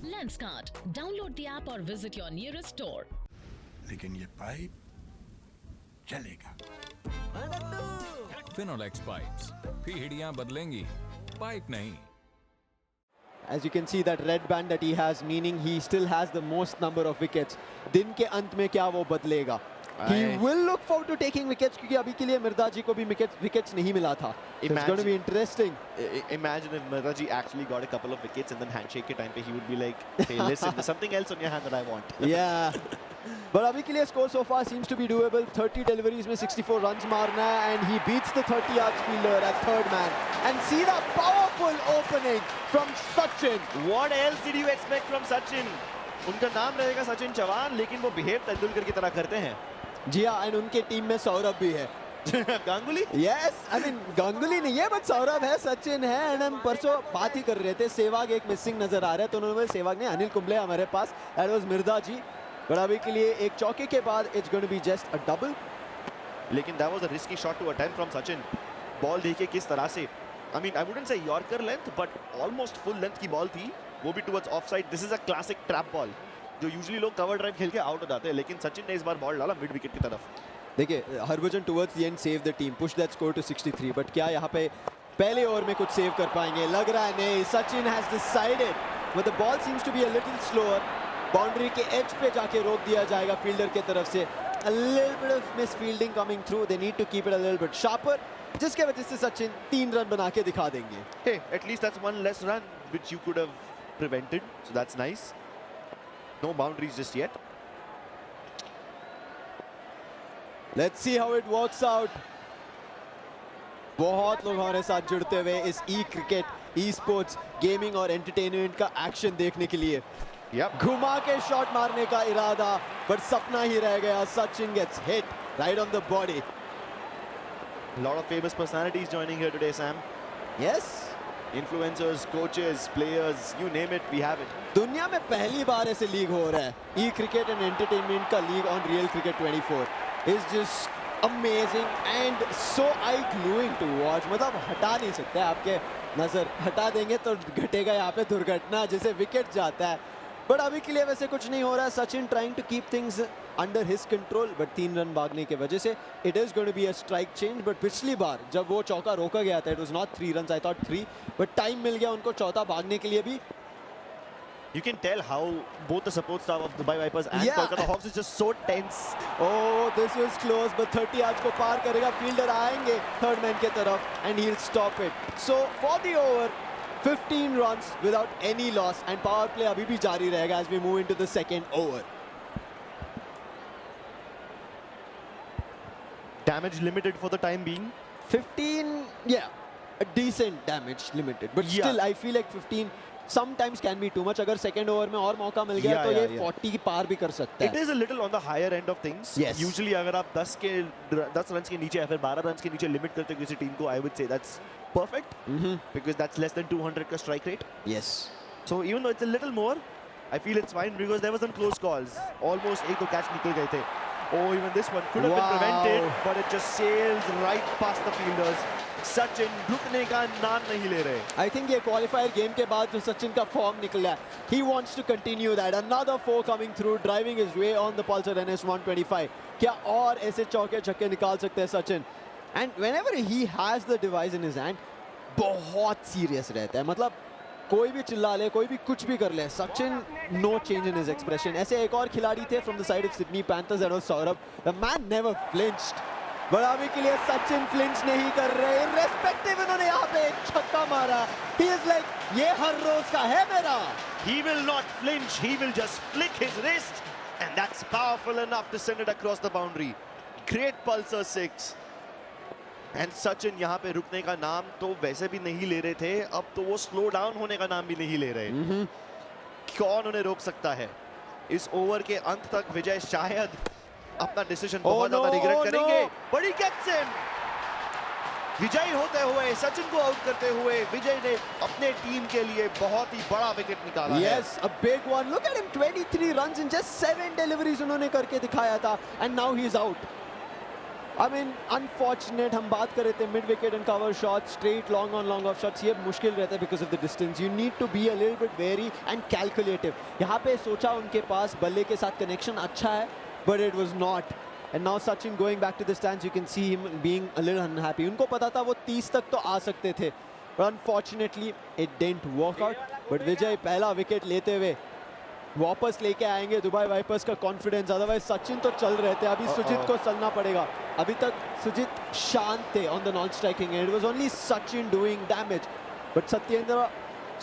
Lenskart. Download the app or visit your nearest store. लेकिन ये pipe चलेगा. Finolex pipes. पीढ़ियां बदलेंगी, pipe नहीं. As you can see that red band that he has, meaning he still has the most number of wickets. दिन के अंत में क्या वो बदलेगा? He will look forward to taking wickets क्योंकि अभी के लिए मिर्जा जी को भी wickets नहीं मिला था. So it's going to be interesting. Imagine if Mirza ji actually got a couple of wickets and then handshake के time पे he would be like, hey listen, there's something else on your hand that I want. Yeah. But अभी के लिए score so far seems to be doable. 30 deliveries में 64 runs मारना है and he beats the 30 yards fielder at third man. And see the powerful opening from Sachin. What else did you expect from Sachin? उनका नाम रहेगा सचिन चौहान लेकिन वो behave Tendulkar की तरह करते हैं. जी हाँ, and उनके टीम में सौरभ भी है. Ganguly? Yes, I mean Ganguly नहीं है but सौरभ है, सचिन है and हम परसों बात ही कर रहे थे. सहवाग एक मिसिंग नजर आ रहा है तो उन्होंने सहवाग ने अनिल कुंबले हमारे पास. That was Mirza ji. But अभी के लिए एक चौके के बाद it's going to be just a double. लेकिन that was a risky shot to attempt from Sachin. Ball देखिए किस तरह से. I mean I wouldn't say Yorker length but almost full length की बॉल थी. वो भी towards offside. This is a classic trap ball. जो यूजुअली लोग कवर ड्राइव खेल के आउट हो जाते हैं लेकिन सचिन ने इस बार बॉल डाला मिड विकेट की तरफ. देखिए Harbhajan towards the end save the team, push that score to 63. But क्या यहाँ पे पहले ओवर में कुछ सेव कर पाएंगे? लग रहा है नहीं. Sachin has decided but the ball seems to be a little slower. Boundary के एज पे जाके रोक दिया जाएगा फील्डर की तरफ से. a little bit of misfielding coming through. They need to keep it a little bit sharper, जिसके वजह से सचिन 3 रन बना के दिखा देंगे. Hey, at least that's one less run which you could have prevented, so that's nice. No boundaries just yet. Let's see how it works out. बहुत लोग हमारे साथ जुड़ते हुए इस क्रिकेट, स्पोर्ट्स, गेमिंग और एंटरटेनमेंट का एक्शन देखने के लिए. घुमा के शॉट मारने का इरादा, पर सपना ही रह गया. Sachin gets hit right on the body. A lot of famous personalities joining here today, Sam. Yes. Influencers, coaches, players, you name it, we have it. दुनिया में पहली बार ऐसे लीग हो रहा है. क्रिकेट एंड एंटरटेनमेंट का league on real cricket 24 is just amazing and so eye-gluing to watch. मतलब हटा नहीं सकते, आपके नजर हटा देंगे तो घटेगा यहाँ पे दुर्घटना. जैसे विकेट जाता है बट अभी के लिए वैसे कुछ नहीं हो रहा है. Sachin trying to keep things under his control, but 3 run भागने की वजह से it is going to be a strike change. But पिछली बार जब वो चौका रोका गया था, it was not 3 runs, I thought 3, but time मिल गया उनको चौथा भागने के लिए भी. You can tell how both the support staff of Dubai Vipers and Kolkata Hawks is just so tense. Oh, this was close, but 30 आज को पार करेगा. फील्डर आएंगे थर्ड मैन की तरफ and he'll stop it. So for the over, 15 runs without any loss and power play अभी भी जारी रहेगा as we move into the second over. Damage limited for the time being. 15, yeah, a decent damage limited, but still I feel like 15 sometimes can be too much. अगर second over में और मौका मिल गया तो ये 40 की पार भी कर सकता है. It is a little on the higher end of things. Yes. Usually अगर आप 10 runs के नीचे या फिर 12 runs के नीचे लिमिट करते हो किसी टीम को, I would say that's perfect. Because that's less than 200 का strike rate. Yes. So even though it's a little more, I feel it's fine because there were some close calls. Almost एक दो catch निकल गए थे. Oh, even this one could have been prevented, but it just sails right past the fielders. Sachin रुकने का नाम नहीं ले रहे. I think ये क्वालिफायर गेम के बाद जो सचिन का फॉर्म निकला है, he wants to continue that. Another 4 coming through, driving his way on the pulsar NS 125. क्या और ऐसे चौके छक्के निकाल सकते हैं Sachin? And whenever he has the device in his hand, बहुत सीरियस रहता है. मतलब कोई भी चिल्ला ले, कोई भी कुछ भी कर ले, Sachin no change in his expression. ऐसे एक और खिलाड़ी थे from the side of Sydney Panthers, that was Saurabh. The man never flinched. But अभी के लिए सचिन फ्लिंच नहीं कर रहे. इररेस्पेक्टिव इन्होंने यहाँ पे एक छक्का मारा. He is like, ये हर रोज का है मेरा. He will not flinch. He will just flick his wrist, and that's powerful enough to send it across the boundary. Great pulsar 6. And Sachin यहाँ पे रुकने का नाम तो वैसे भी नहीं ले रहे थे. अब तो वो स्लो डाउन होने का नाम भी नहीं ले रहे. कौन उन्हें रोक सकता है? इस ओवर के अंत तक विजय शायद अपना डिसीजन बहुत ज्यादा रिग्रेट करेंगे. But he gets him. विजयी होते हुए, सचिन को आउट करते हुए विजय ने अपने टीम के लिए बहुत ही बड़ा विकेट निकाला है. Yes, a big one. Look at him, 23 runs in just 7 deliveries उन्होंने करके दिखाया था, and now he is out. I mean, unfortunate. हम बात कर रहे थे mid wicket and cover shots, straight long on long off shots. ये मुश्किल रहता है because of the distance. You need to be a little bit wary and calculative. यहाँ पे सोचा उनके पास बल्ले के साथ connection अच्छा है, but it was not. And now Sachin going back to the stands, you can see him being a little unhappy. उनको पता था वो 30 तक तो आ सकते थे, but unfortunately it didn't work out. But विजय पहला विकेट लेते हुए वापस लेके आएंगे दुबई वाइपर्स का कॉन्फिडेंस. अदरवाइज सचिन तो चल रहे थे, अभी सुजीत को चलना पड़ेगा. अभी तक सुजीत शांत थे on the non-striking end. It was only Sachin doing damage. But Satyendra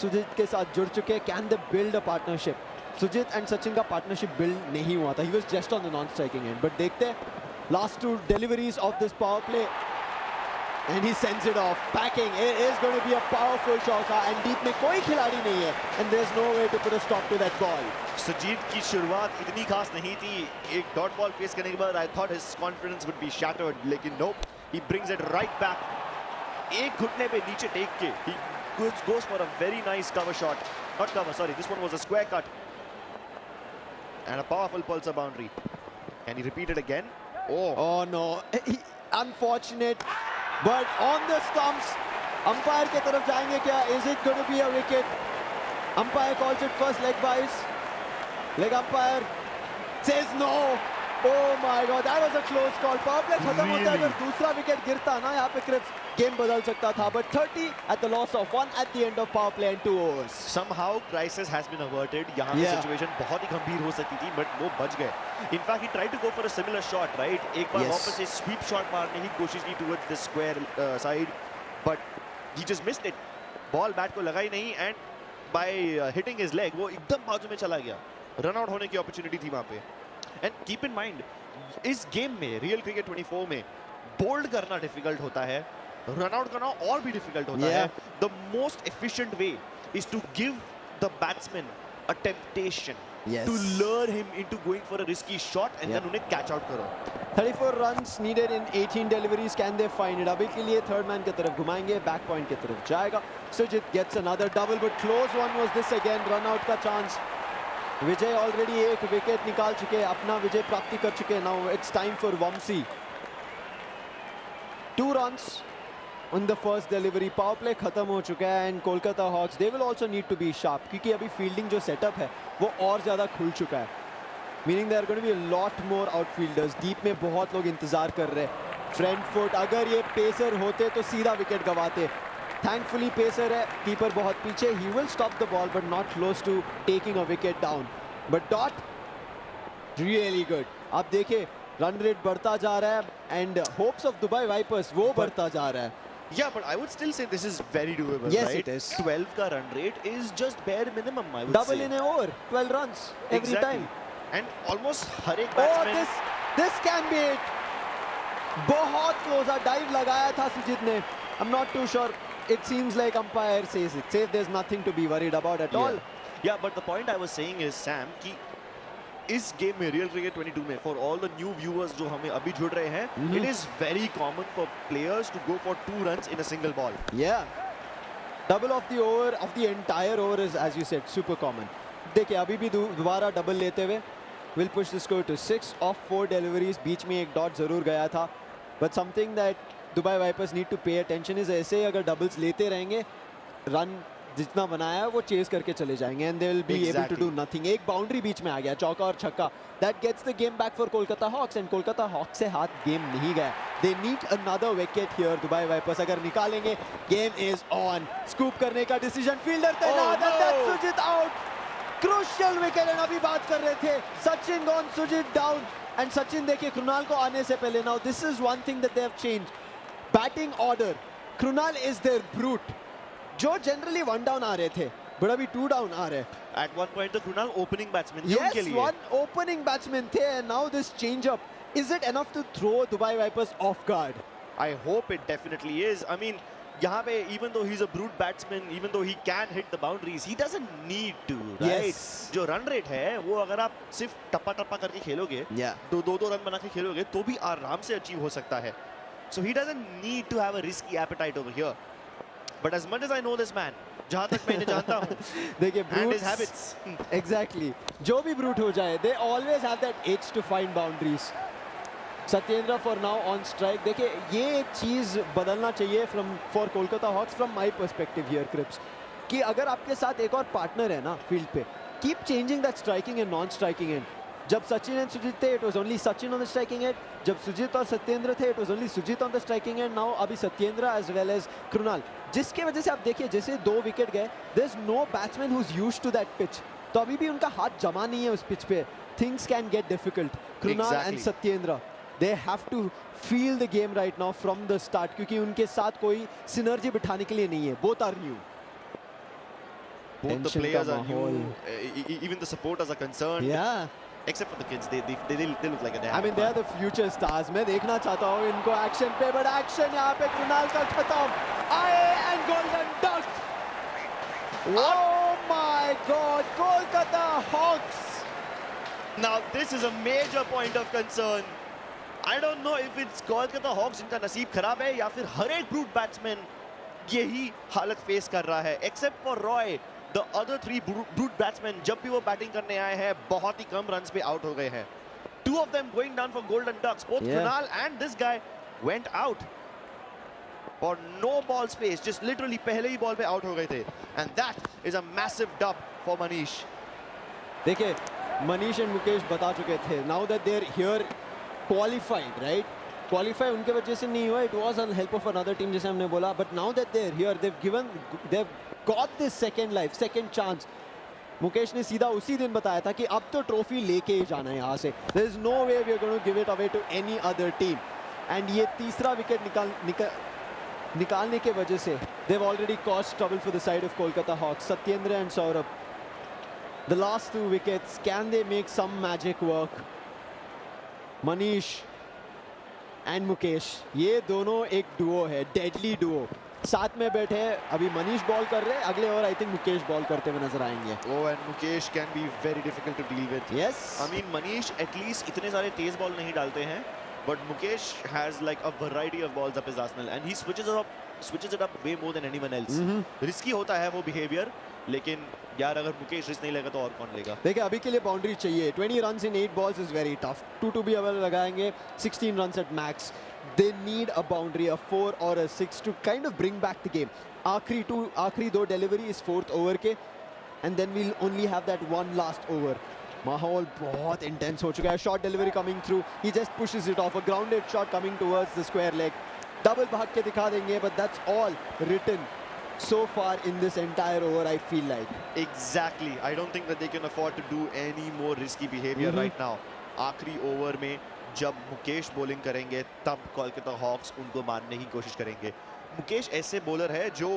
Sujit के साथ जुड़ चुके. Can they build a partnership? Sujit and Sachin का पार्टनरशिप बिल्ड नहीं हुआ था. He was just on the non-striking end. But देखते हैं last 2 deliveries of this power play, and he sends it off. Backing, it is going to be a powerful चौका, and deep में कोई खिलाड़ी नहीं है, and there's no way to put a stop to that ball. Sujit की शुरुआत इतनी खास नहीं थी. एक डॉट बॉल फेस करने के बाद I thought his confidence would be shattered, लेकिन nope, he brings it right back. एक घुटने पे नीचे टेक के he goes for a very nice cover shot. Not cover, sorry, this one was a square cut. And a powerful pulsar boundary. Can he repeat it again? Oh no, unfortunate. But on the stumps, umpire की तरफ जाएंगे क्या? Is it going to be a wicket? Umpire calls it first leg byes. Leg umpire says no. Oh my God, that was a close call. Power play खत्म होता है, अगर दूसरा wicket गिरता ना यहाँ पे क्रिप्स, गेम बदल सकता था. But 30 at the loss of 1 at the end of power play and 2 overs. Somehow crisis has been averted. यहाँ पे situation बहुत ही गंभीर हो सकती थी, but वो बच गए. In fact, he tried to go for a similar shot, right? एक बार वापस से sweep shot मारने की कोशिश की towards the square side, but he just missed it. Ball bat को लगा ही नहीं, and by hitting his leg, वो एकदम बाजू में चला गया. Run out होने की opportunity थी वहाँ पे. And keep in mind, इस गेम में Real Cricket 24 में बोल्ड करना डिफिकल्ट होता है, रन आउट करना और भी डिफिकल्ट होता है. The most efficient way is to give the batsman a temptation, to lure him into going for a risky shot and then उन्हें catch out करो. 34 runs needed in 18 deliveries. Can they find it? अभी के लिए third man की तरफ घुमाएंगे, back point की तरफ जाएगा. Sujit gets another double, but close one was this again. Run out का चांस. विजय ऑलरेडी एक विकेट निकाल चुके, अपना विजय प्राप्ति कर चुके. Now it's time for Vamshi. 2 runs on the first delivery. Power play खत्म हो चुका है and Kolkata Hawks they will also need to be sharp क्योंकि अभी fielding जो setup है वो और ज़्यादा खुल चुका है. Meaning there are going to be a lot more outfielders. Deep में बहुत लोग इंतजार कर रहे हैं. Front foot अगर ये पेसर होते तो सीधा विकेट गवाते. Thankfully पेसर है, कीपर बहुत पीछे. He will stop the ball but not close to taking a wicket down. But Dot really good. आप देखिए रन रेट बढ़ता जा रहा है and hopes of Dubai Vipers वो बढ़ता जा रहा है. Yeah, but I would still say this is very doable, Yes, right? it is. 12 का run rate is just bare minimum, I would Double say. in an over, 12 runs every Exactly. time. And almost हर एक Oh, batsman. this can be it. बहुत close आ dive लगाया था सुजीत ने. I'm not too sure. It seems like umpire says it. Says there's nothing to be worried about at all. Yeah, but the point I was saying is Sam कि इस game में real cricket 22 में for all the new viewers जो हमें अभी जुड़ रहे हैं, it is very common for players to go for 2 runs in a single ball. Yeah. Double of the over of the entire over is, as you said, super common. देखिए अभी भी दोबारा डबल लेते हुए will push the score to 6 of 4 deliveries. बीच में एक dot जरूर गया था. But something that Dubai Vipers need to pay attention is ऐसे अगर डबल्स लेते रहेंगे रन जितना बनाया है वो चेस करके चले जाएंगे and they will be able to do nothing. एक बाउंड्री बीच में आ गया, चौका और छक्का. That gets the game back for Kolkata Hawks and Kolkata Hawks से हाथ गेम नहीं गया. They need another wicket here. Dubai Vipers अगर निकालेंगे game is on. Scoop करने का decision fielder तैनात and that's Sujit out. Crucial wicket and अभी बात कर रहे थे Sachin gone, Sujit down and Sachin देखिए कृणाल को आने से पहले. Now this is one thing that they have changed. Batting order. Krunal is their brute. जो generally 1 down आ रहे थे, but अभी 2 down आ रहे हैं. At one point the Krunal opening batsman थे Yes, उनके लिए. one opening batsman थे and now this change up. Is it enough to throw Dubai Vipers off guard? I hope it definitely is. I mean, यहाँ पे even though he's a brute batsman, even though he can hit the boundaries, he doesn't need to, right? Yes. जो run rate है, वो अगर आप सिर्फ टप्पा करके खेलोगे, दो रन बना के खेलोगे, तो भी आराम से अचीव हो सकता है. So he doesn't need to have a risky appetite over here. But as much as I know this man, जहाँ तक मैं इन्हें जानता हूँ, देखिए and his brutes, habits. Exactly. जो भी brute हो जाए, they always have that itch to find boundaries. Satyendra for now on strike. देखिए ये एक चीज़ बदलना चाहिए for Kolkata Hawks from my perspective here, Crips. कि अगर आपके साथ एक और partner है ना field पे, keep changing that striking and non-striking end. जब सचिन एंड सुजीत थे, it was only Sachin on the striking end. जब सुजीत और सत्येंद्र थे, it was only Sujit on the striking end. Now अभी Satyendra as well as Krunal. जिसके वजह से आप देखिए जैसे 2 विकेट गए, there's no batsman who's used to that pitch. तो अभी भी उनका हाथ जमा नहीं है उस पिच पे. Things can get difficult. Krunal and Satyendra, they have to feel the game right now from the start क्योंकि उनके साथ कोई synergy बिठाने के लिए नहीं है. Both are new. Both the players are new. Even the supporters are concerned. Yeah. Except for the kids, they look like a damn. I mean, they are the future stars. मैं देखना चाहता हूँ इनको action पे, but action यहाँ पे कृणाल का खत्म. आए and golden duck. Oh my God, Kolkata Hawks. Now this is a major point of concern. I don't know if it's Kolkata Hawks जिनका नसीब खराब है या फिर हर एक brute batsman यही हालत face कर रहा है. Except for Roy. The other 3 brute batsmen जब भी वो बैटिंग करने आए हैं बहुत ही कम रन्स पे आउट हो गए हैं. 2 of them going down for golden ducks. Both Krunal and this guy went out for no ball space. Just literally पहले ही बॉल पे आउट हो गए थे. And that is a massive dub for Manish. देखिए Manish and Mukesh बता चुके थे. Now that they're here qualified, right? Qualify उनके वजह से नहीं हुआ. It was on help of another team जैसे हमने बोला. But now that they're here, they've got this second life, second chance. Mukesh ने सीधा उसी दिन बताया था कि अब तो ट्रॉफी लेके ही जाना है यहाँ से. There is no way we are going to give it away to any other team. And ये तीसरा विकेट निकालने के वजह से they've already caused trouble for the side of Kolkata Hawks. Satyendra and Saurabh, the last 2 wickets, can they make some magic work? Manish and Mukesh, ये दोनों एक duo है, deadly duo. साथ में बैठे अभी मनीष बॉल कर रहे हैं, अगले over I think Mukesh ball करते हुए नजर आएंगे. Oh, and Mukesh can be very difficult to deal with. Yes. I mean Manish at least इतने सारे तेज बॉल नहीं डालते हैं, but Mukesh has like a variety of balls up his arsenal and he switches it up way more than anyone else. Risky होता है वो behavior, लेकिन यार अगर मुकेश रिस्क नहीं लेगा तो और कौन लेगा. देखिए अभी के लिए बाउंड्री चाहिए. 20 runs in 8 balls is very tough. 2 भी अगर लगाएंगे 16 runs at max. they need a boundary, a 4 or a 6 to kind of bring back the game. आखिरी दो delivery is 4th over के, and then we'll only have that one last over. माहौल बहुत intense हो चुका है. Short delivery coming through, he just pushes it off. A grounded shot coming towards the square leg. Double भाग के दिखा देंगे, but that's all written so far in this entire over, I feel like. Exactly. I don't think that they can afford to do any more risky behavior right now. आखिरी over में जब Mukesh bowling करेंगे तब Kolkata hawks उनको मारने की कोशिश करेंगे. मुकेश ऐसे बॉलर है जो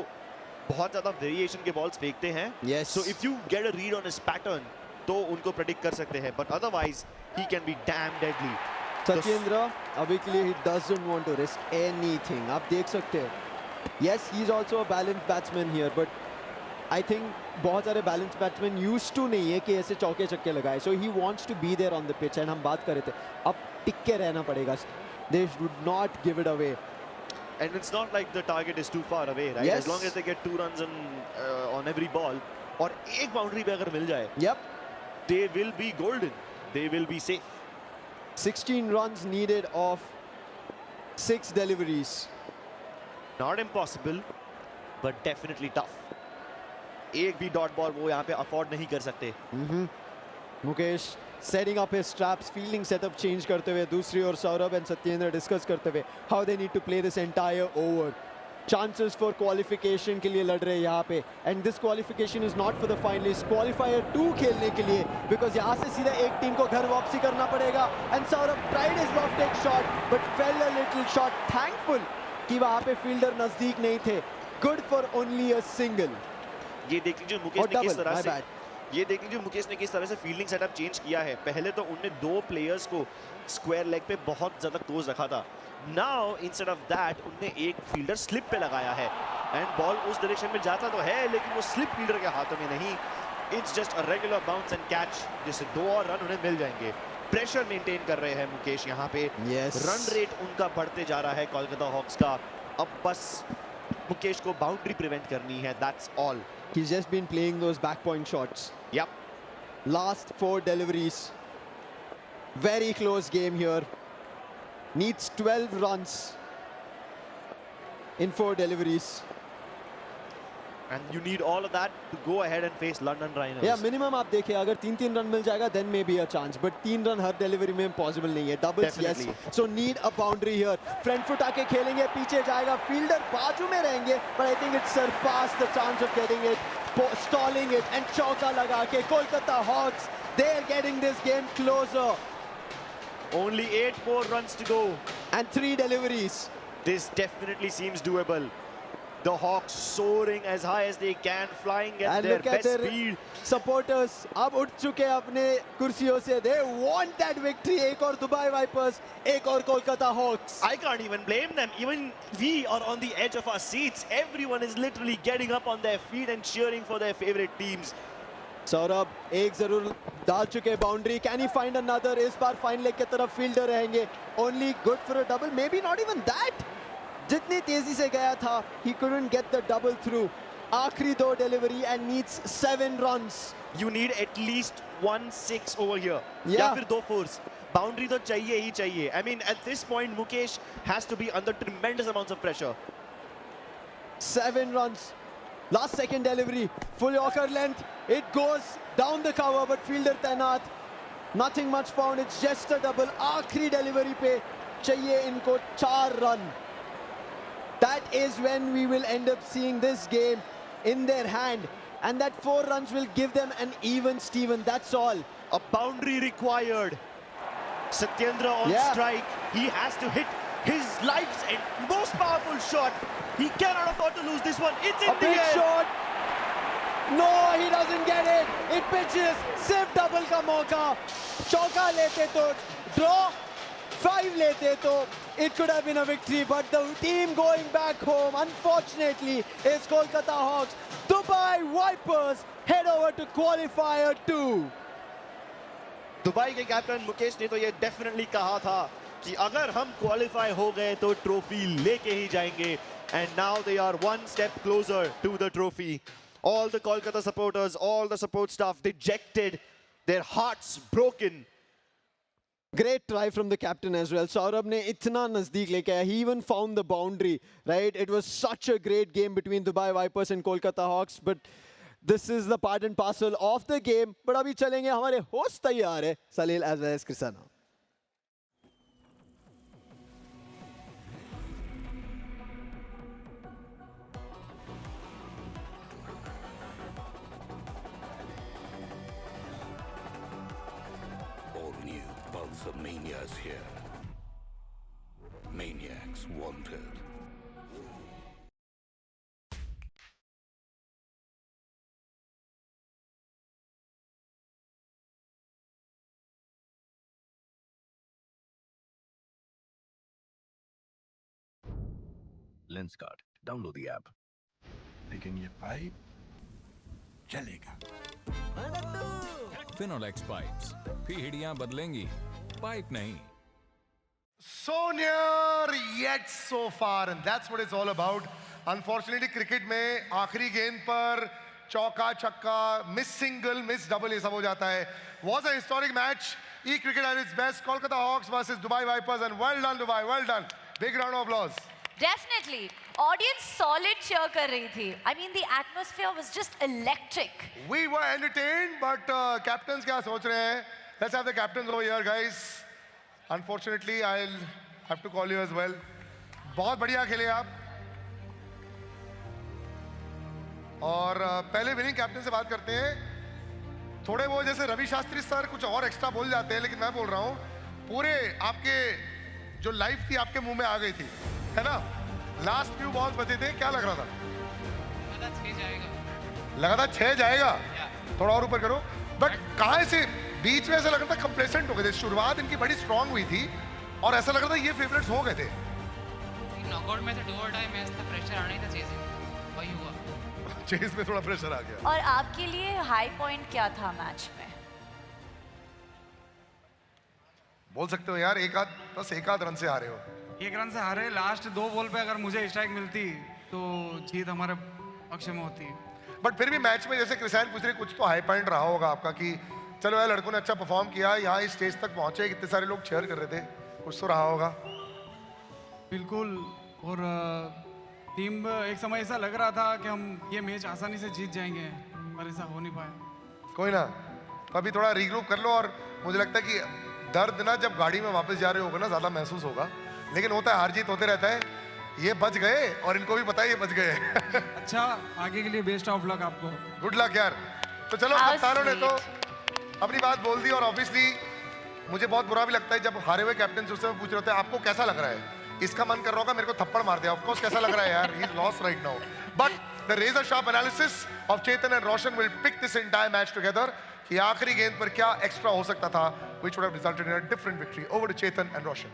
बहुत ज़्यादा वेरिएशन के बॉल्स फेंकते हैं. Yes. So if you get a read on his pattern, तो उनको प्रेडिक्ट कर सकते हैं. But otherwise, he can be damn deadly. Satyendra अभी के लिए he doesn't want to risk anything. आप देख सकते हैं. Yes, he's also a balanced batsman here, but I think बहुत सारे balanced batsmen used to नहीं है कि ऐसे चौके छक्के लगाए. So he wants to be there on the pitch, and हम बात कर रहे थे. अब टिक के रहना पड़ेगा. They should not give it away. And it's not like the target is too far away, right? Yes. As long as they get 2 runs on every ball, और एक बाउंड्री पे अगर मिल जाए, Yep. they will be golden. They will be safe. 16 runs needed of 6 deliveries. Not impossible, but definitely tough. एक भी dot ball वो यहाँ पे अफोर्ड नहीं कर सकते. Mukesh setting up his traps, fielding setup change करते हुए दूसरी ओर सौरभ and सत्येंद्र discuss करते हुए how they need to play this entire over. Chances for qualification के लिए लड़ रहे हैं यहाँ पे, and this qualification is not for the finalists. Qualifier 2 खेलने के लिए, because यहाँ से सीधा एक टीम को घर वापसी करना पड़ेगा. And Saurabh tried his lofted shot, but fell a little short. Thankful कि वहाँ पे fielder नजदीक नहीं थे. Good for only a single. ये देख लीजिए मुकेश ने किस तरह से ये देख लीजिए मुकेश ने किस तरह से फील्डिंग सेटअप चेंज किया है. पहले तो उनने 2 प्लेयर्स को स्क्वायर लेग पे बहुत ज़्यादा क्लोज रखा था. नाउ इंस्टेड ऑफ दैट उनने एक फील्डर स्लिप पे लगाया है, एंड बॉल उस डायरेक्शन में जाता तो है लेकिन वो स्लिप फील्डर के हाथों में नहीं. It's just a regular bounce and catch, जिससे 2 और रन उन्हें मिल जाएंगे. प्रेशर मेंटेन कर रहे हैं मुकेश यहाँ पे. रन रेट उनका बढ़ते जा रहा है कोलकाता हॉक्स का. अब बस मुकेश को बाउंड्री प्रिवेंट करनी है. That's all. He's just been playing those back point shots. Yep. Last 4 deliveries. Very close game here. Needs 12 runs in 4 deliveries. And you need all of that to go ahead and face London Rhinos. Yeah, minimum आप देखिए अगर 3 run मिल जाएगा then maybe a chance. But 3 run her delivery में possible नहीं है. Doubles Definitely. yes. So need a boundary here. Front foot आके खेलेंगे, पीछे जाएगा, fielder बाजू में रहेंगे. But I think it surpassed the chance of getting it, stalling it and चौका लगा के Kolkata Hawks, they're getting this game closer. Only 8 more runs to go. And 3 deliveries. This definitely seems doable. The Hawks soaring as high as they can, flying at And their look at best their speed. supporters. अब उठ चुके हैं अपने कुर्सियों से. They want that victory. एक और Dubai Vipers, एक और Kolkata Hawks. I can't even blame them. Even we are on the edge of our seats. Everyone is literally getting up on their feet and cheering for their favorite teams. Saurabh एक जरूर डाल चुके boundary. Can he find another? इस बार fine leg की तरफ fielder रहेंगे. Only good for a double. Maybe not even that. जितनी तेजी से गया था, he couldn't get the double through. आखिरी 2 delivery and needs 7 runs. You need at least 1 6 over here. Yeah. या फिर 2 4s. Boundary तो चाहिए ही चाहिए. I mean, at this point, Mukesh has to be under tremendous amounts of pressure. 7 runs. Last second delivery. Full Yorker length. It goes down the cover, but fielder तैनात. Nothing much found. It's just a double. आखिरी delivery पे चाहिए इनको 4 run. That is when we will end up seeing this game in their hand, and that 4 runs will give them an even Steven. That's all. A boundary required. Satyendra on strike. He has to hit his life's most powerful shot. He cannot afford to lose this one. It's in A the big air. shot. No, he doesn't get it. It pitches. सिर्फ double का मौका. चौका लेते तो draw. 5 लेते तो it could have been a victory, but the team going back home, unfortunately, is Kolkata Hawks. Dubai Vipers head over to qualifier 2. Dubai के captain Mukesh ने तो ये डेफिनेटली कहा था कि अगर हम क्वालिफाई हो गए तो ट्रॉफी लेके ही जाएंगे. And now they are 1 step closer to the trophy. All the Kolkata supporters, all the support staff dejected, their hearts broken. Great try from the captain as well. Saurabh ne itna nazdeek leke aaya. He even found the boundary, right? It was such a great game between Dubai Vipers and Kolkata Hawks, but this is the part and parcel of the game. But abhi chalenge hamare host taiyar hai, Salil as well as Krisana. All new Pulsar Mania's here. Maniacs wanted. Lenskart. Download the app. लेकिन ये pipe चलेगा. Finolex pipes. पीढ़ियां बदलेंगी, pipe नहीं. So near yet so far, and that's what it's all about. Unfortunately, cricket में आखिरी गेंद पर चौका छक्का, miss single, miss double ये सब हो जाता है. Was a historic match. E-cricket at its best. Kolkata Hawks versus Dubai Vipers, and well done Dubai, well done. Big round of applause. Definitely. Audience solid cheer कर रही थी. I mean, the atmosphere was just electric. We were entertained, but captains क्या सोच रहे हैं? Let's have the captains over here, guys. Unfortunately, I'll have to call you as well. बहुत बढ़िया खेले आप. और पहले विनिंग कैप्टन से बात करते हैं. थोड़े वो जैसे रवि शास्त्री सर कुछ और एक्स्ट्रा बोल जाते हैं, लेकिन मैं बोल रहा हूँ पूरे आपके जो लाइफ थी आपके मुंह में आ गई थी, है ना? लास्ट फ्यू बॉल्स बचे थे, क्या लग रहा था? लगा था 6 जाएगा. थोड़ा और ऊपर करो. बट कहाँ से बीच में ऐसा लग रहा था कंप्लेसेंट हो गए थे. शुरुआत इनकी बड़ी स्ट्रांग हुई थी और ऐसा लग रहा था ये फेवरेट्स हो गए थे. नॉकआउट में तो डू और डाई मैच था, प्रेशर आने था चेजिंग, वही हुआ. चेस में थोड़ा प्रेशर आ गया. और आपके लिए हाई पॉइंट क्या था मैच में? बोल सकते हो यार, बस एक आध रन से हारे हो. 1 रन से हारे. लास्ट 2 बॉल पे अगर मुझे स्ट्राइक मिलती तो जीत हमारे पक्ष में होती. बट फिर भी मैच में जैसे क्रिसान पूछ रहे, कुछ तो हाई पॉइंट रहा होगा आपका कि चलो यार लड़कों ने अच्छा परफॉर्म किया, यहाँ इस स्टेज तक पहुंचे, कितने सारे लोग चीयर कर रहे थे, कुछ तो रहा होगा. बिल्कुल. और टीम एक समय ऐसा लग रहा था कि हम ये मैच आसानी से जीत जाएंगे, पर ऐसा हो नहीं पाया. कोई ना, अभी थोड़ा रीग्रुप कर लो. और मुझे लगता है कि दर्द ना जब गाड़ी में वापस जा रहे होगा ना ज़्यादा महसूस होगा, लेकिन होता है, हार जीत होते रहता है. ये बच गए और इनको भी पता है ये बच गए. अच्छा, आगे के लिए बेस्ट ऑफ लक आपको. गुड लक यार. तो चलो, कप्तानों ने तो अपनी बात बोल दी. और ऑब्वियसली मुझे बहुत बुरा भी लगता है जब हारे हुए कैप्टन से उससे पूछ रहे होते हैं आपको कैसा लग रहा है. इसका मन कर रहा होगा मेरे को थप्पड़ मार दिया. ऑफ कोर्स कैसा लग रहा है यार, he is lost right now. But the razor sharp analysis of Chetan and Roshan will pick this entire match together कि आखिरी गेंद पर क्या एक्स्ट्रा हो सकता था, which would have resulted in a different victory. Over to Chetan and Roshan.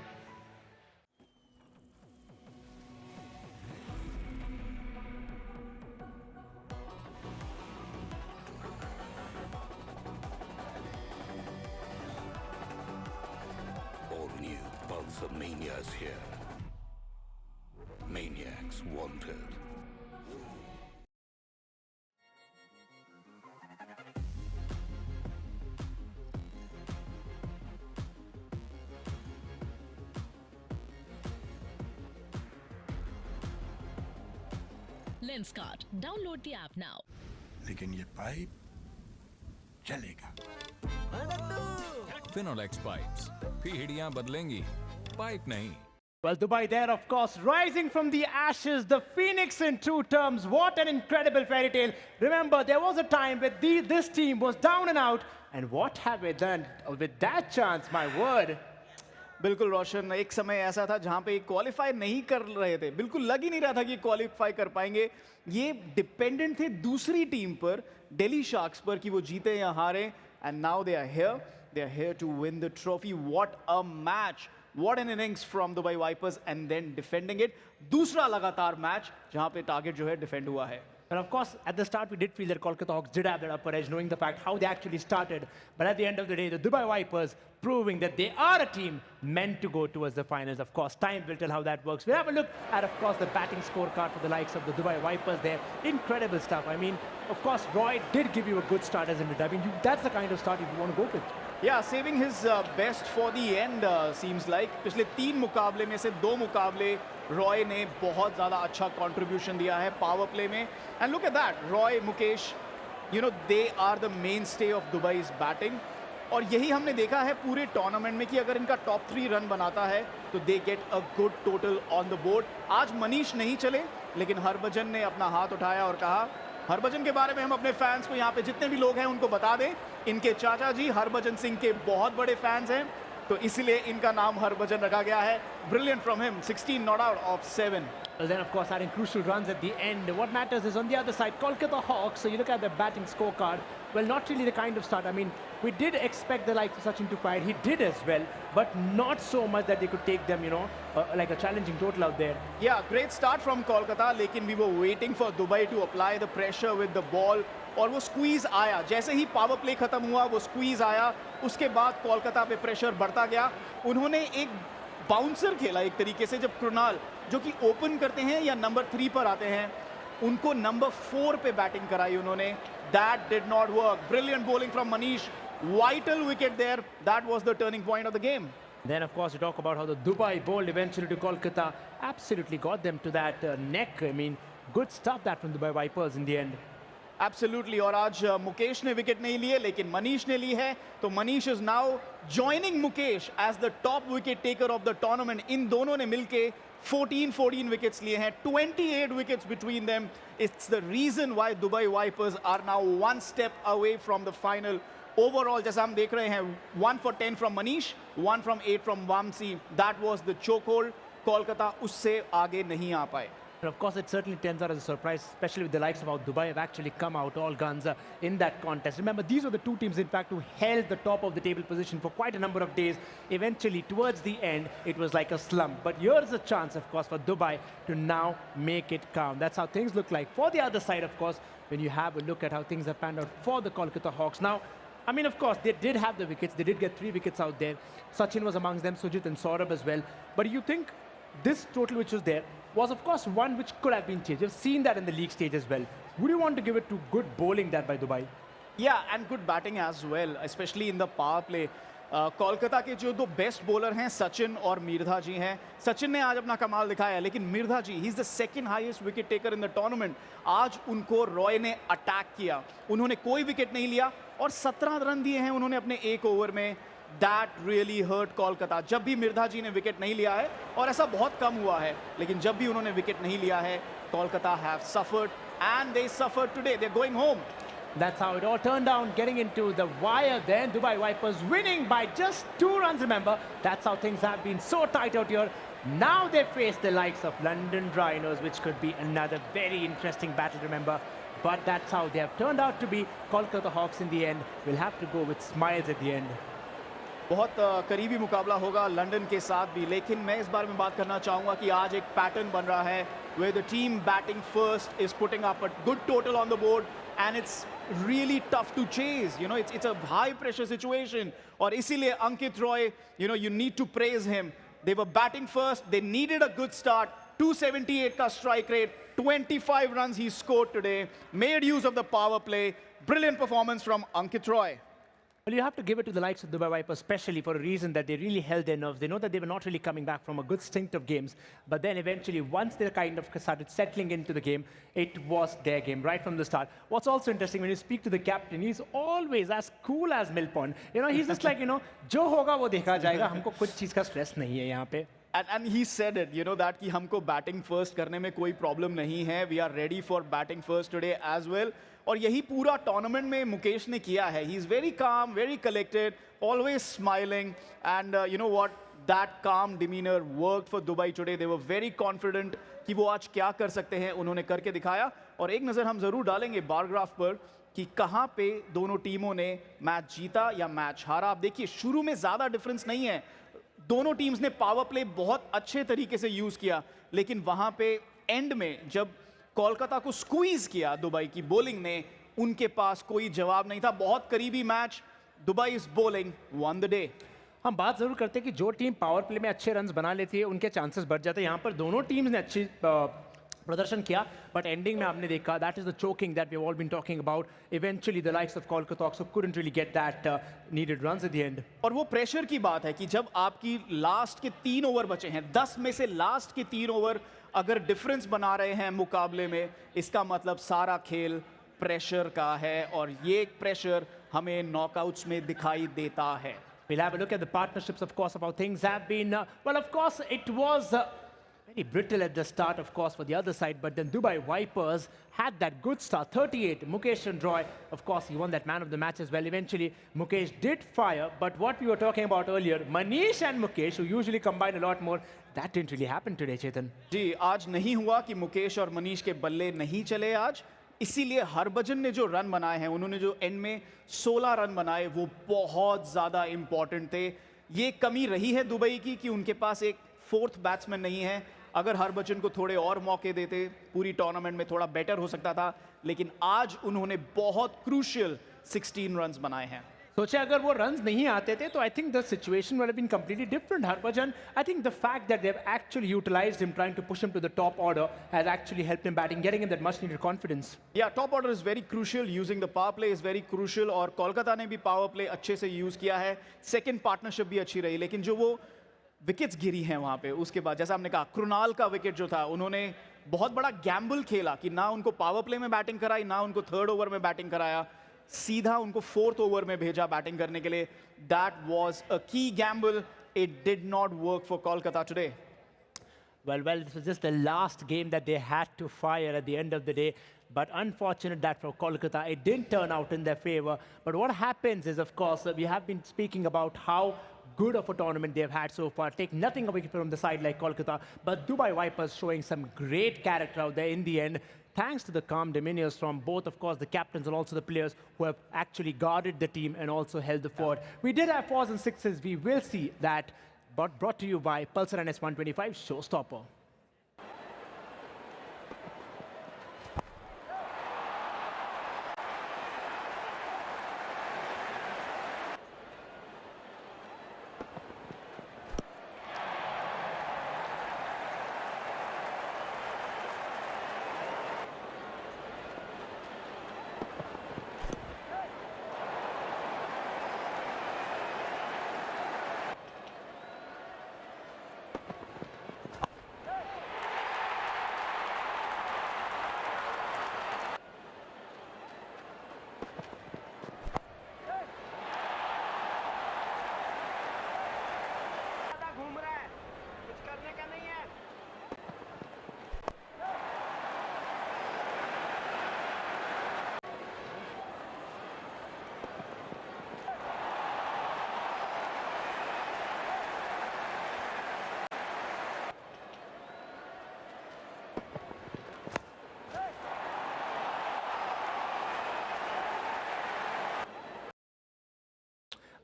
All new Pulsar Mania's here. Maniacs wanted. Lenskart. Download the app now. लेकिन ये पाइप चलेगा. Finolex pipes. पीढ़ियां बदलेंगी, पाइप नहीं. Well, Dubai there, of course, rising from the ashes, the phoenix in 2 terms. What an incredible fairy tale. Remember, there was a time when this team was down and out, and what have they done with that chance, my word. बिल्कुल रोशन, एक समय ऐसा था जहां पे qualify नहीं कर रहे थे. बिल्कुल लग ही नहीं रहा था कि क्वालिफाई कर पाएंगे. ये डिपेंडेंट थे दूसरी टीम पर, दिल्ली शार्क्स पर, कि वो जीते या हारे. And now they are here to win the trophy. What a match, what an innings from Dubai Vipers and then defending it. दूसरा लगातार मैच जहां पे टारगेट जो है डिफेंड हुआ है. And of course, at the start, we did feel that Kolkata Hawks did have that upper edge, knowing the fact how they actually started. But at the end of the day, the Dubai Vipers proving that they are a team meant to go towards the finals. Of course, time will tell how that works. We'll have a look at, of course, the batting scorecard for the likes of the Dubai Vipers there. Incredible stuff. I mean, of course, Roy did give you a good start as in the dubbing. That's the kind of start you want to go with. Yeah, saving his best for the end seems like. पिछले 3 मुकाबले में से 2 मुकाबले रॉय ने बहुत ज़्यादा अच्छा contribution दिया है पावर प्ले में. And look at that, Roy, Mukesh, you know, they are the mainstay of Dubai's batting. और यही हमने देखा है पूरे टूर्नामेंट में कि अगर इनका टॉप 3 रन बनाता है तो they get a good total on the board. आज मनीष नहीं चले, लेकिन हरभजन ने अपना हाथ उठाया और कहा, हरभजन के बारे में हम अपने फैंस को यहाँ पे जितने भी लोग हैं उनको बता दें, इनके चाचा जी हरभजन सिंह के बहुत बड़े फैंस हैं, तो इसीलिए इनका नाम हरभजन रखा गया है. Brilliant from him, 16 not out of 7. Well, then, of course, adding crucial runs at the end. What matters is on the other side, Kolkata Hawks. So you look at the batting scorecard. Well, not really the kind of start. I mean, we did expect the likes of Sachin to fight. He did as well, but not so much that they could take them, you know, like a challenging total out there. Yeah, great start from Kolkata. लेकिन we were waiting for Dubai to apply the pressure with the ball. और वो squeeze आया, जैसे ही power play खत्म हुआ वो squeeze आया, उसके बाद कोलकाता पे प्रेशर बढ़ता गया. उन्होंने एक बाउंसर खेला एक तरीके से, जब कृणाल जो कि ओपन करते हैं या नंबर 3 पर आते हैं, उनको नंबर 4 पे बैटिंग कराई उन्होंने. That did not work. Brilliant bowling from Manish, vital wicket there. That was the turning point of the game. Then, of course, you talk about how the Dubai bowled eventually to Kolkata. Absolutely got them to that neck. I mean, good stuff that from Dubai Vipers in the end. Absolutely. और आज मुकेश ने wicket नहीं लिए, लेकिन मनीष ने ली है. तो Manish is now joining Mukesh as the top wicket taker of the tournament. इन दोनों ने मिलके 14 विकेट्स लिए हैं, 28 wickets between them. It's the reason why Dubai Vipers are now 1 step away from the final. Overall जैसा हम देख रहे हैं, 1 for 10 from Manish, 1 from 8 from Vamsi. That was the choke hold. Kolkata उससे आगे नहीं आ पाए. And of course, it certainly turns out as a surprise, especially with the likes of how Dubai have actually come out all guns in that contest. Remember, these were the two teams, in fact, who held the top of the table position for quite a number of days. Eventually, towards the end, it was like a slump. But here's a chance, of course, for Dubai to now make it count. That's how things look like. For the other side, of course, when you have a look at how things have panned out for the Kolkata Hawks. Now, I mean, of course, they did have the wickets. They did get 3 wickets out there. Sachin was amongst them, Sujit and Saurabh as well. But you think this total which was there was, of course, one which could have been changed. You've seen that in the league stage as well. Would you want to give it to good bowling that by Dubai? Yeah, and good batting as well, especially in the power play. Kolkata के जो 2 best bowler हैं, सचिन और मिर्धा जी हैं. सचिन ने आज अपना कमाल दिखाया, लेकिन Mirdha ji, he is the second highest wicket taker in the tournament. आज उनको रॉय ने अटैक किया, उन्होंने कोई विकेट नहीं लिया और 17 रन दिए हैं उन्होंने अपने 1 ओवर में. That really hurt Kolkata. जब भी मिर्धा जी ने विकेट नहीं लिया है, और ऐसा बहुत कम हुआ है, लेकिन जब भी उन्होंने विकेट नहीं लिया है, Kolkata have suffered and they suffered today. They're going home. That's how it all turned down, getting into the wire then. Dubai Vipers winning by just 2 runs, remember. That's how things have been so tight out here. Now they face the likes of London Rhinos, which could be another very interesting battle, remember. But that's how they have turned out to be. Kolkata Hawks in the end will have to go with smiles at the end. बहुत करीबी मुकाबला होगा London के साथ भी, लेकिन मैं इस बारे में बात करना चाहूँगा कि आज एक पैटर्न बन रहा है where the team batting first is putting up a good total on the board and it's really tough to chase. You know, it's a high pressure situation. और इसीलिए अंकित Roy, you know, you need to praise him. They were batting first, they needed a good start. 278 का strike rate, 25 runs he scored today, made use of the power play. Brilliant performance from Ankit Roy. Well, you have to give it to the likes of Dubai Vipers, especially for a reason that they really held their nerves. They know that they were not really coming back from a good stint of games. But then eventually, once they kind of started settling into the game, it was their game right from the start. What's also interesting, when you speak to the captain, he's always as cool as Mill Pond. You know, he's just like, you know, jo hoga wo dekha jayega. Humko kuch cheez ka stress nahi hai yahan pe. And he said it, you know, that कि हमको batting first करने में कोई problem नहीं है. We are ready for batting first today as well. और यही पूरा टूर्नामेंट में मुकेश ने किया है. He is very calm, very collected, always smiling, and you know what, that calm demeanour worked for Dubai today. They were very confident कि वो आज क्या कर सकते हैं, उन्होंने करके दिखाया. और एक नज़र हम ज़रूर डालेंगे बार ग्राफ पर कि कहाँ पे दोनों टीमों ने मैच जीता या मैच हारा. आप देखिए, शुरू में ज़्यादा डिफरेंस नहीं है. दोनों टीम्स ने पावर प्ले बहुत अच्छे तरीके से यूज़ किया, लेकिन वहाँ पे एंड में जब कोलकाता को स्क्वीज किया दुबई की बॉलिंग ने, उनके पास कोई जवाब नहीं था. बहुत करीबी match. Dubai is bowling one the day. हम बात जरूर करते हैं कि जो टीम पावर प्ले में अच्छे रन्स बना लेती है उनके चांसेस बढ़ जाते हैं. यहाँ पर दोनों टीम्स ने अच्छी प्रदर्शन किया, but ending में आपने देखा that is the choking that we've all been talking about. Eventually the likes of Kolkata also couldn't really get that needed runs at the end. और वो प्रेशर की बात है कि जब आपकी लास्ट के 3 ओवर बचे हैं, 10 में से लास्ट के 3 ओवर अगर डिफरेंस बना रहे हैं मुकाबले में, इसका मतलब सारा खेल प्रेशर का है और ये प्रेशर हमें नॉकआउट्स में दिखाई देता है. We'll have a look at the partnerships, of course, of how things have been. Well, of course, it was very brittle at the start, of course, for the other side, but then Dubai Vipers had that good start. 38, Mukesh and Roy, of course, he won that man of the match as well. Eventually, Mukesh did fire, but what we were talking about earlier, Manish and Mukesh, who usually combine a lot more, that didn't really happen today, Chetan. जी, आज नहीं हुआ कि मुकेश और मनीष के बल्ले नहीं चले आज. इसीलिए हरभजन ने जो रन बनाए हैं, उन्होंने जो एंड में 16 रन बनाए, वो बहुत ज़्यादा इंपॉर्टेंट थे. ये कमी रही है दुबई की कि उनके पास एक फोर्थ बैट्समैन नहीं है. अगर हरभजन को थोड़े और मौके देते, पूरी टूर्नामेंट में थोड़ा बेटर हो सकता था, लेकिन आज उन्होंने बहुत क्रूशियल 16 रन्स बनाए हैं. सोचे अगर वो रन्स नहीं आते थे तो I think the situation would have been completely different. Harbhajan, I think the fact that they've actually utilized him, trying to push him to the top order, has actually helped him batting, getting him that much needed confidence. Yeah, top order is very crucial. Using the power play is very crucial. और कोलकाता ने भी power play अच्छे से use किया है. Second partnership भी अच्छी रही, लेकिन जो वो विकेट्स गिरी हैं वहां पे, उसके बाद जैसा हमने कहा, कृणाल का विकेट जो था, उन्होंने बहुत बड़ा गैम्बल खेला कि ना उनको पावर प्ले में बैटिंग कराई, ना उनको थर्ड ओवर में बैटिंग कराया, सीधा उनको फोर्थ ओवर में भेजा बैटिंग करने के लिए. दैट वाज अ की Gamble. It did not work for Kolkata today. Well, this was just the last game that they had to fire at the end of the day. But unfortunate that for Kolkata, it didn't turn out in their favor. But what happens is, of course, we have been speaking about how good of a tournament they've had so far. Take nothing away from the side like Kolkata, but Dubai Vipers showing some great character out there in the end, thanks to the calm demeanors from both, of course, the captains and also the players who have actually guarded the team and also held the fort. We did have 4s and 6s. We will see that, but brought to you by Pulsar NS125 Showstopper.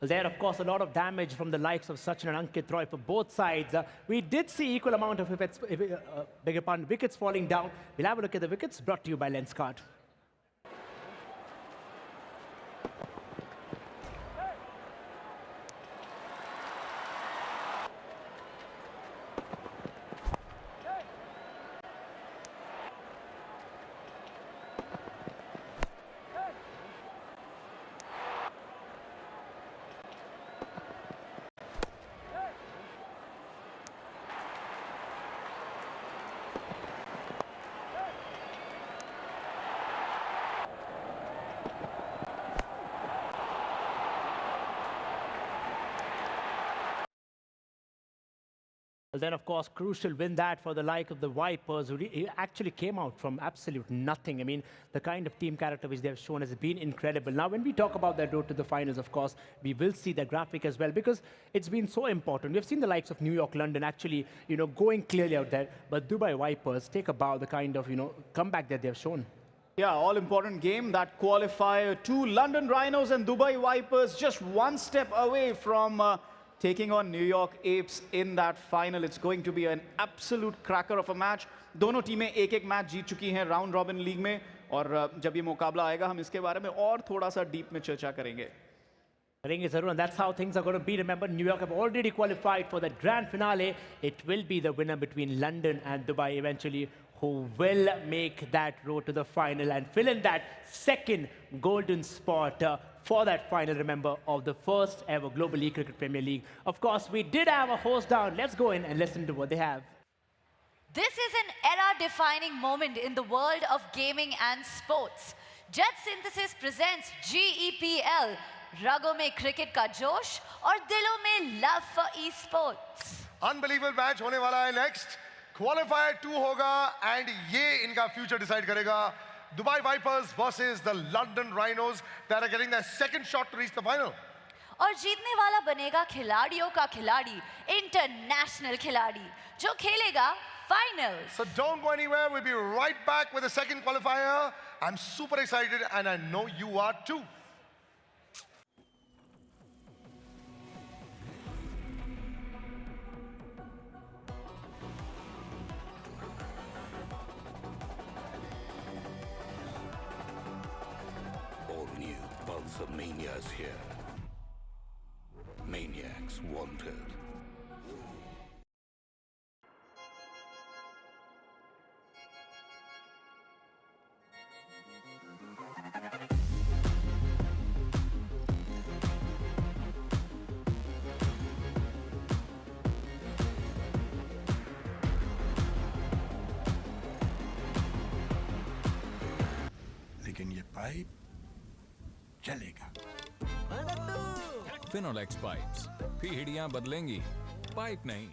There, of course, a lot of damage from the likes of Sachin and Ankit Roy for both sides. We did see equal amount of wickets falling down. We'll have a look at the wickets brought to you by Lenskart. Well, then, of course, crucial win that for the like of the Vipers, who actually came out from absolute nothing. I mean, the kind of team character which they've shown has been incredible. Now, when we talk about their road to the finals, of course, we will see the graphic as well, because it's been so important. We've seen the likes of New York, London actually, going clearly out there. But Dubai Vipers take about the kind of, comeback that they've shown. Yeah, all-important game, that qualifier. 2 London Rhinos and Dubai Vipers just one step away from taking on New York Apes in that final. It's going to be an absolute cracker of a match. दोनों टीमें एक-एक match जीत चुकी हैं round robin league में, और जब ये मुकाबला आएगा हम इसके बारे में और थोड़ा सा डीप में चर्चा करेंगे. And that's how things are going to be. Remember, New York have already qualified for the grand finale. It will be the winner between London and Dubai eventually. who will make that road to the final and fill in that second golden spot for that final, remember, of the first ever Global E-Cricket Premier League. Of course, we did have a host down. Let's go in and listen to what they have. This is an era-defining moment in the world of gaming and sports. Jet Synthesis presents GEPL, रगों में cricket का जोश और दिलों में love for esports. Unbelievable match होने वाला है नेक्स्ट. क्वालिफायर 2 होगा एंड ये इनका फ्यूचर डिसाइड करेगा. Dubai Vipers versus the London Rhinos that are getting their second shot to reach the final. और जीतने वाला बनेगा खिलाड़ियों का खिलाड़ी, इंटरनेशनल खिलाड़ी, जो खेलेगा finals. So don't go anywhere. We'll be right back with the second qualifier. I'm super excited and I know you are too. All new Pulsar Mania is here. Maniacs wanted. लेकिन ये pipe चलेगा. Finolex pipes, पीढ़ियां बदलेंगी, pipe नहीं.